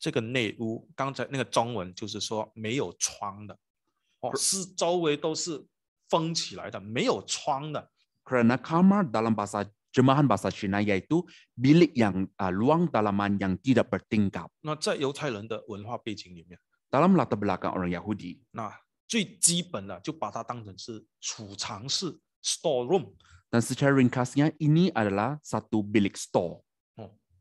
这个内屋，刚才那个中文就是说没有窗的，是周围都是封起来的，没有窗的。 Kerana kamar dalam jemahan bahasa Cina yaitu bilik yang ruang dalaman yang tidak bertingkap. 那在犹太人的文化背景里面， Dalam latar belakang orang Yahudi, 那最基本的就把它当成是储藏室 （store room）， dan secara ringkasnya ini adalah satu bilik store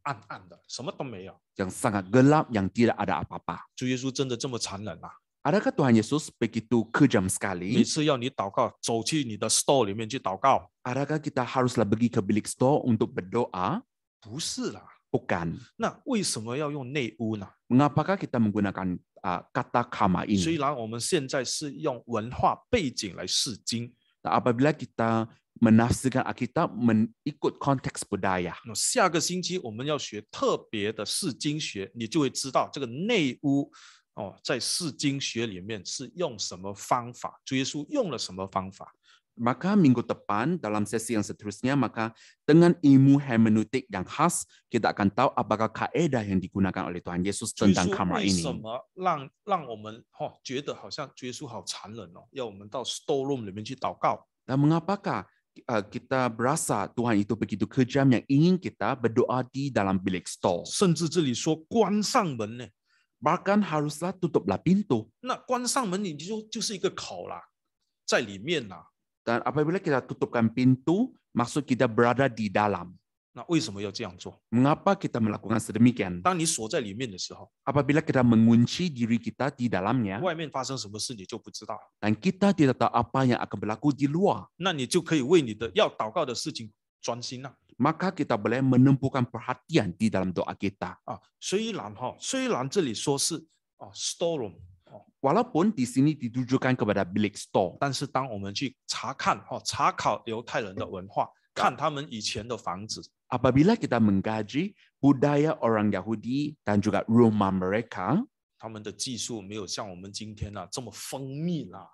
暗暗的，什么都没有。 yang sangat gelap yang tidak ada apa-apa. 主耶稣真的这么残忍啊？ Adakah Tuhan Yesus begitu kejam 每 sekali? 次要你祷告，走去你的 store 里面去祷告， Adakah kita haruslah pergi ke bilik store untuk berdoa? 不是啦。 Bukan. 那为什么要用内屋呢？ Mengapakah kita menggunakan kata kamar 虽 ini? 然我们现在是用文化背景来释经， Apabila kita menafsirkan Alkitab mengikut konteks budaya. 那下个星期我们要学特别的释经学，你就会知道这个内屋在释经学里面是用什么方法，主耶稣用了什么方法。 Maka minggu depan dalam sesi yang seterusnya, maka dengan ilmu hermeneutik yang khas, kita akan tahu apakah kaedah yang digunakan oleh Tuhan Yesus 主耶 tentang 稣 kamar 为什 ini. 么让我们觉得好像主耶稣好残忍要我们到 store room 里面去祷告？ Dan mengapakah kita berasa Tuhan itu begitu kejam yang ingin kita berdoa di dalam bilik stol. 甚至这里说关上门呢， Bahkan haruslah tutuplah pintu. 那关上门你就是一个口啦，在里面啦。 Dan apabila kita tutupkan pintu, maksud kita berada di dalam. 那为什么要这样做？ Mengapa kita melakukan sedemikian? 当你锁在里面的时候， Apabila kita mengunci diri kita di dalamnya, 外面发生什么事你就不知道， dan kita tidak tahu apa yang akan berlaku di luar, 那你就可以为你的要祷告的事情专心啦。 maka kita boleh menumpukan perhatian di dalam doa kita. 啊，虽然这里说是storeroom， Walaupun di sini ditujukan kepada bilik store, 但是当我们去查考犹太人的文化，看他们以前的房子， apabila kita mengkaji budaya orang Yahudi dan juga rumah mereka, 他们的技术没有像我们今天这么丰密啦。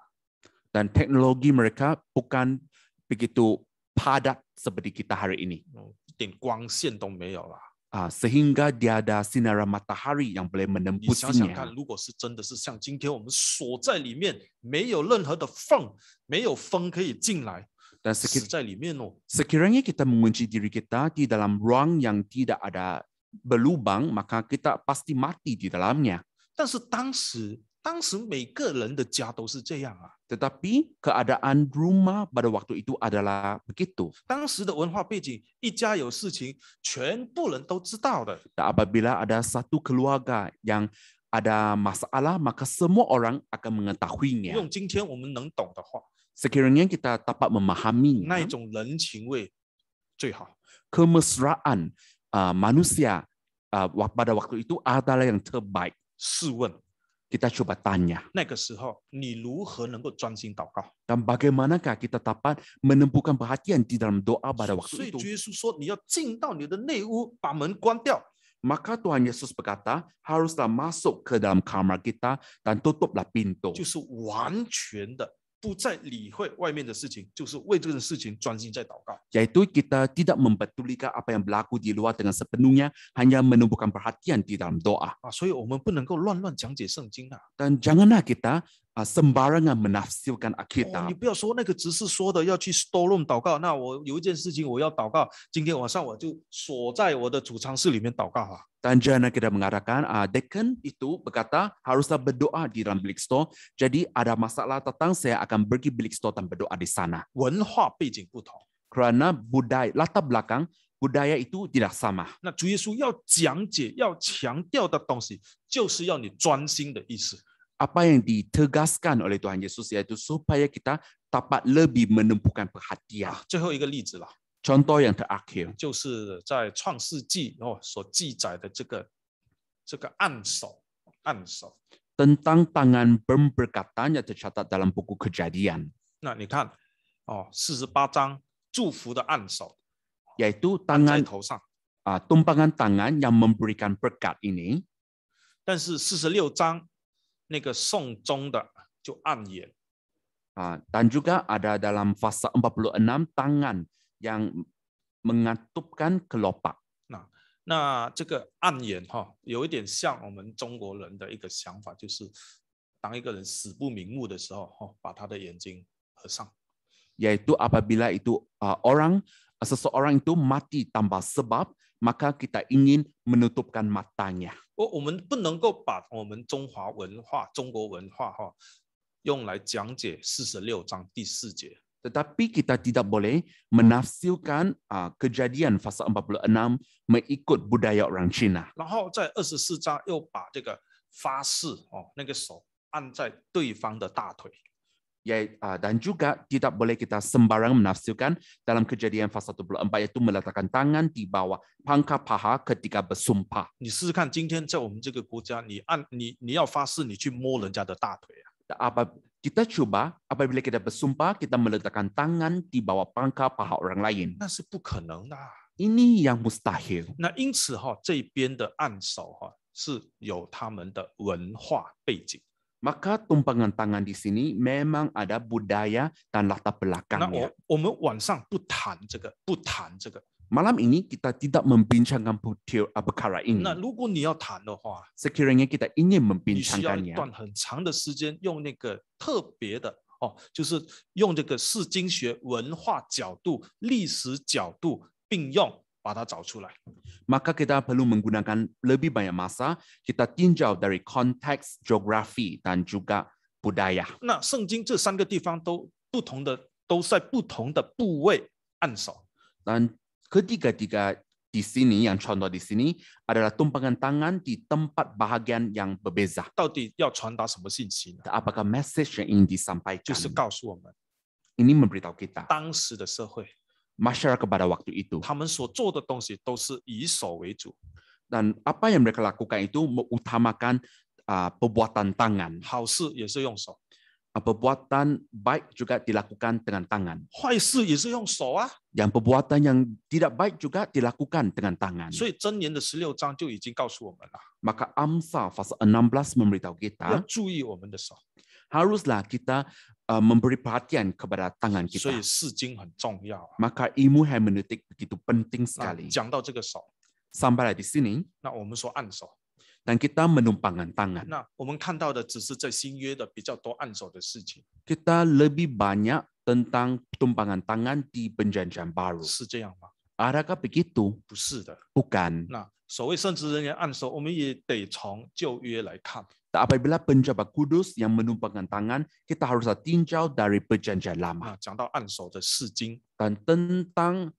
dan teknologi mereka bukan begitu padat seperti kita hari ini. 一点光线都没有啦。 Sehingga dia ada sinar matahari yang boleh 你想想看， menempusinya. 如果是真的是像今天我们锁在里面，没有任何的缝，没有风可以进来， Dan 死在里面哦。 sekiranya kita mengunci diri kita di dalam ruang yang tidak ada berlubang, maka kita pasti mati di dalamnya. 但是当时每个人的家都是这样啊。 Tetapi keadaan rumah pada waktu itu adalah begitu. 当时的文化背景，一家有事情，全部人都知道的。 Dan apabila ada satu keluarga yang ada masalah, maka semua orang akan mengetahuinya. 用今天我们能懂的话， Sekiranya kita dapat 那一 memahaminya, 种人情味最好。 kemesraan manusia pada waktu itu adalah yang terbaik. 试问， Kita coba tanya, 那个时候你如何能够专心祷告？ dan bagaimanakah kita dapat menumpukan perhatian di dalam doa pada 所 waktu 以 itu? 主耶稣说，你要进到你的内屋，把门关掉。 Maka Tuhan Yesus berkata, haruslah masuk ke dalam kamar kita dan tutuplah pintu. 就是完全的不再理会外面的事情，就是为这个事情专心在祷告。 Yaitu kita tidak mempedulikan apa yang berlaku di luar dengan sepenuhnya, hanya menumpukan perhatian di dalam doa. 所以我们不能够乱讲解圣经啊。 Dan janganlah kita sembarangan menafsirkan 你 Alkitab. 不要说那个执事说的要去 store room 祷告，那我有一件事情我要祷告，今天晚上我就锁在我的储藏室里面祷告啊。 Dan jangan kita mengatakan, deacon itu berkata haruslah berdoa di dalam bilik store. Jadi ada masalah datang, saya akan pergi bilik store dan berdoa di sana. 文化背景不同， Kerana budaya, latar belakang budaya itu tidak sama. 那主耶稣要讲解、要强调的东西，就是要你专心的意思。 Apa yang ditegaskan oleh Tuhan Yesus yaitu supaya kita dapat lebih menumpukan perhatian. 最后一个例子啦， Contoh yang terakhir, 就是在创世纪所记载的这个按手， tentang tangan pemberkatan yang tercatat dalam buku Kejadian, 那你看48章祝福的按手 yaitu 按在 tangan 头上， tumpangan tangan yang memberikan berkat ini. 但是46章那个送终的就按眼。 Dan juga ada dalam fasa 46 tangan yang mengatupkan kelopak. 那这个按眼有一点像我们中国人的一个想法，就是当一个人死不瞑目的时候，把他的眼睛合上。 Yaitu apabila itu seseorang itu mati tanpa sebab, maka kita ingin menutupkan matanya. 我们不能够把我们中华文化、中国文化用来讲解46章第4节。 Tetapi kita tidak boleh menafsirkan kejadian fasa 46 mengikut budaya orang Cina. 然后在24章又把这个发誓那个手按在对方的大腿。 Dan juga tidak boleh kita sembarangan menafsirkan dalam kejadian fasa 44 yaitu meletakkan tangan di bawah pangkal paha ketika bersumpah. 你试试看，今天在我们这个国家，你要发誓，你去摸人家的大腿啊。 Kita coba apabila kita bersumpah, kita meletakkan tangan di bawah pangkal paha orang lain. 那是不可能的。 Ini yang mustahil. 那因此这边的按手是有他们的文化背景。 Maka tumpangan tangan di sini memang ada budaya dan latar 那 belakangnya. 我们晚上不谈这个。 Malam ini kita tidak membincangkan perkara ini. 那如果你要谈的话， Sekiranya kita ingin 你需要一 membincangkannya, 段很长的时间，用那个特别的就是用这个释经学、文化角度、历史角度并用，把它找出来。 Maka kita perlu menggunakan lebih banyak masa, kita tinjau dari konteks geografi dan juga budaya. 那圣经这3个地方都在不同的部位按手。 Dan ketiga-tiga di sini, yang contoh di sini adalah tumpangan tangan di tempat bahagian yang berbeza. 到底要传达什么信息呢？ Apakah message yang ingin disampaikan? 就是告诉我们 Ini memberitahu kita 当时的社会， masyarakat pada waktu itu, 他们所做的东西都是以手为主， dan apa yang mereka lakukan itu mengutamakan perbuatan tangan. 好事也是用手， Perbuatan baik juga dilakukan dengan tangan. 坏事也是用手啊。 Yang perbuatan yang tidak baik juga dilakukan dengan tangan. 所以箴言的16章就已经告诉我们了， Maka Amsal pasal 16 memberitahu 要 kita 注意我们的手。 haruslah kita memberi perhatian kepada tangan 所 kita. 以释经很重要啊。 Maka ilmu hermeneutik begitu penting 那 sekali. 讲到这个手， Sampai di sini 那我们说按手， dan kita menumpangkan tangan. 那我们看到的只是在新约的比较多按手的事情， Kita lebih banyak tentang tumpangan tangan di perjanjian baru. 是这样吗？ Adakah begitu? 不是的。 Bukan. 那所谓圣职人员按手，我们也得从旧约来看。 Apabila penjabat kudus yang menumpangkan tangan, kita harus tinjau dari perjanjian lama. 那讲到按手的释经， Dan tentang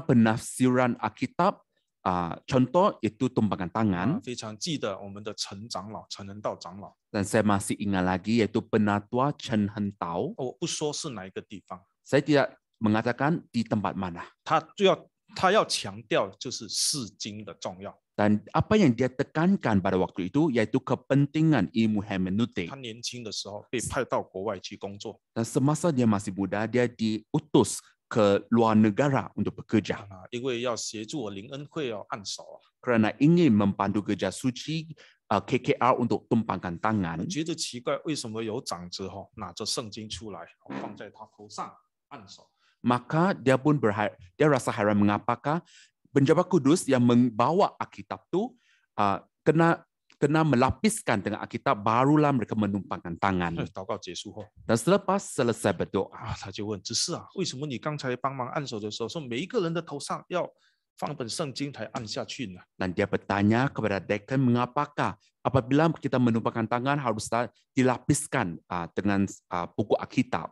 penafsiran Alkitab, contoh itu tumpangan tangan. 非常记得我们的陈长老、陈仁道长老。 Dan saya masih ingat lagi yaitu penatua Chen Hentao. 我不说是哪一个地方， Saya tidak mengatakan di tempat mana. 他要强调就是释经的重要。 Dan apa yang dia tekankan pada waktu itu yaitu kepentingan ilmu 他 hermeneutik. 年轻的时候被派到国外去工作， Dan semasa dia masih muda, dia diutus ke luar negara untuk bekerja 因为要协助我灵恩会要按手啊， kerana ingin mempandu gereja suci KKR untuk tumpangkan tangan. 觉得奇怪，为什么有长子拿着圣经出来放在他头上按手？ Maka dia pun dia rasa heran mengapakah penjabat kudus yang membawa Alkitab itu kena melapiskan dengan Alkitab, barulah mereka menumpangkan tangan. 祷告结束后 Dan selepas selesai berdoa, 他就问：只是为什么你刚才帮忙按手的时候，说每一个人的头上要放本圣经才按下去呢？ dan dia bertanya kepada dekan mengapakah apabila kita menumpangkan tangan harus dilapiskan dengan buku Alkitab.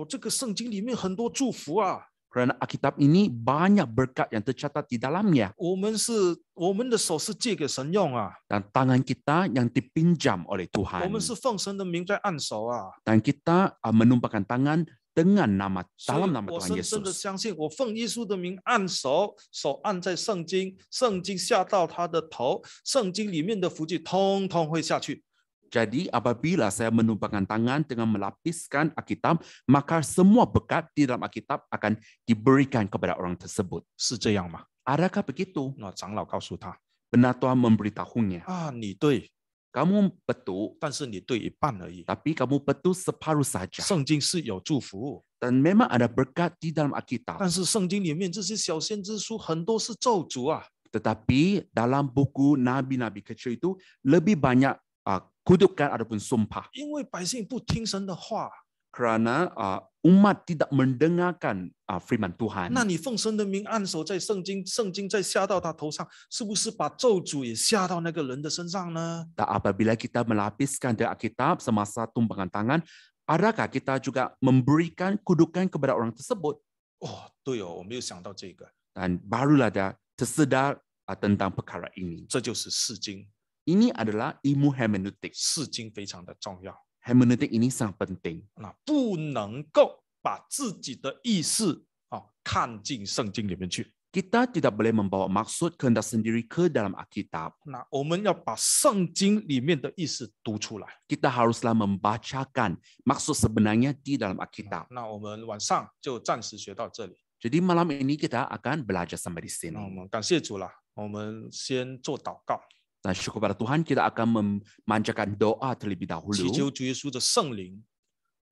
这个圣经里面很多祝福啊， Kerana Alkitab ini banyak berkat yang tercatat di dalamnya. 我们的手是借给神用啊， Dan tangan kita yang dipinjam oleh 我 Tuhan. 们是奉神的名在按手啊。 Dan kita menumpangkan tangan dengan dalam 所以 nama 我 Tuhan 深深的 Yesus. 相信，我奉耶稣的名按手，手按在圣经，圣经下到他的头，圣经里面的福气通通会下去。 Jadi apabila saya menumpangkan tangan dengan melapiskan Alkitab, maka semua berkat di dalam Alkitab akan diberikan kepada orang tersebut. 是这样吗？ Adakah begitu? 那长老告诉他 Penatua memberitahunya, 你对， kamu betul, 但是你对一半而已。 tapi kamu betul separuh saja. 圣经是有祝福， Dan memang ada berkat di dalam Alkitab. 但是圣经里面这些小先知书很多是咒诅啊。 Tetapi dalam buku nabi-nabi kecil itu lebih banyak kutukan ataupun sumpah. 因为百姓不听神的话， Kerana umat tidak mendengarkan firman Tuhan. 那你奉神的名按手在圣经，圣经再下到他头上，是不是把咒诅也下到那个人的身上呢？ Dan apabila kita melapiskan dari Alkitab semasa tumpangan tangan, adakah kita juga memberikan kutukan kepada orang tersebut? 对哦，我没有想到这个， Dan barulah dia tersedar tentang perkara ini. 这就是释经， Ini adalah ilmu hermeneutik. 释经非常的重要， Hermeneutik ini sangat penting. 那不能够把自己的意思看进圣经里面去。 Kita tidak boleh membawa maksud kehendak sendiri ke dalam Alkitab. 那我们要把圣经里面的意思读出来。 Kita haruslah membacakan maksud sebenarnya di dalam Alkitab. 那我们晚上就暂时学到这里。 Jadi malam ini kita akan belajar sampai di 那我 sini. 们感谢主了，我们先做祷告， Dan syukur pada Tuhan, kita akan memanjatkan doa terlebih 祈求 dahulu. 主耶稣的圣灵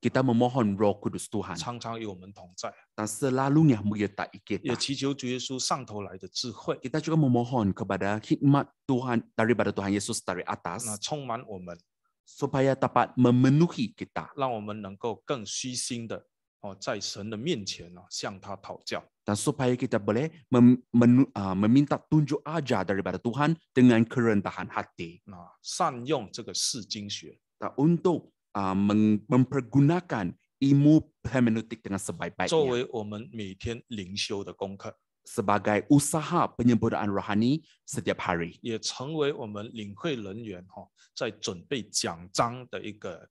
Kita memohon Roh Kudus Tuhan 常常与我们同在， dan selalunya menyertai 也 kita. 祈求主耶稣上头来的智慧， Kita juga memohon kepada hikmat Tuhan daripada Tuhan Yesus dari 那 atas 充满我们， supaya dapat memenuhi kita. 让我们能够更虚心的在神的面前向他讨教。 Dan supaya kita boleh meminta tunjuk ajar daripada Tuhan dengan kerendahan hati. 那善用这个释经学， Dan untuk mempergunakan ilmu hermeneutik dengan 作 sebaik-baiknya 为我们每天灵修的功课， sebagai usaha penyempurnaan rohani setiap hari. 也成为我们领会人员在准备讲章的一个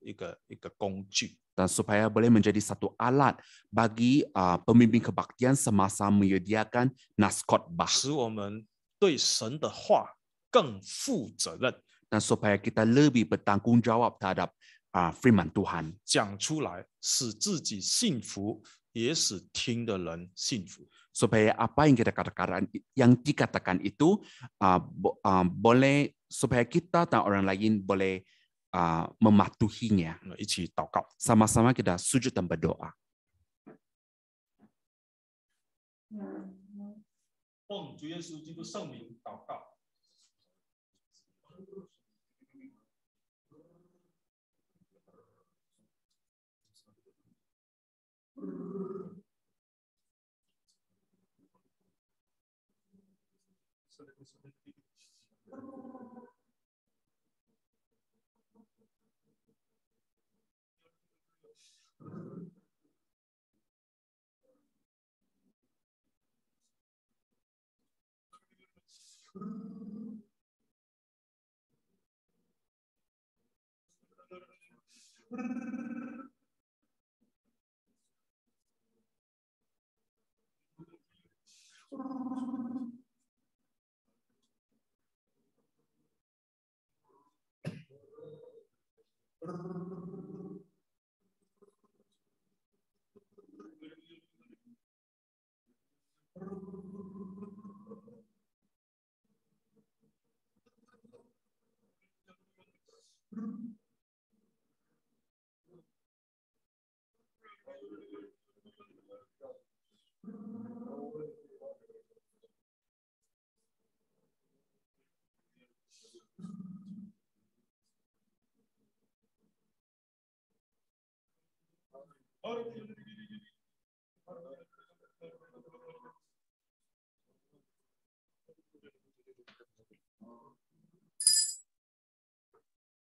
工具。 Dan supaya boleh menjadi satu alat bagi pemimpin kebaktian semasa menyediakan nas khotbah. 使我们对神的话更负责任， Dan supaya kita lebih bertanggungjawab terhadap firman Tuhan. 讲出来，使自己幸福，也使听的人幸福。 Supaya apa yang dikatakan itu boleh supaya kita dan orang lain boleh mematuhinya. 我们一起祷告。 Sama-sama kita sujud dan berdoa. 奉主耶稣基督圣名祷告。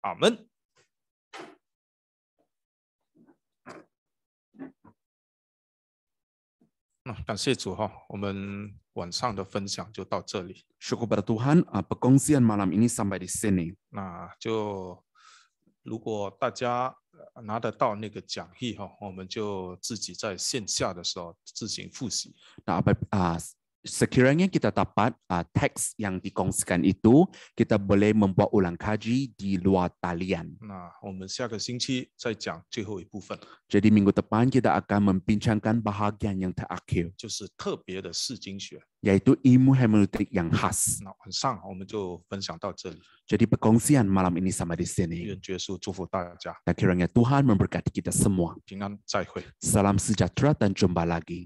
阿门。感谢主我们晚上的分享就到这里。 Syukur pada Tuhan, perkongsian malam ini sampai di sini. 那就如果大家拿得到那个讲义我们就自己在线下的时候自行复习。 Nah, sekiranya kita dapat teks yang dikongsikan itu, kita boleh membuat ulang kaji di luar talian. 那我们下个星期再讲最后一部分， Jadi minggu depan kita akan membincangkan bahagian yang terakhir, 就是特别的释经学。 yaitu ilmu hermeneutik yang khas. 那晚上我们就分享到这里， Jadi perkongsian malam ini sampai di sini. 愿耶稣祝福大家， Dan kiranya Tuhan memberkati kita semua. 平安，再会。 Salam sejahtera dan jumpa lagi.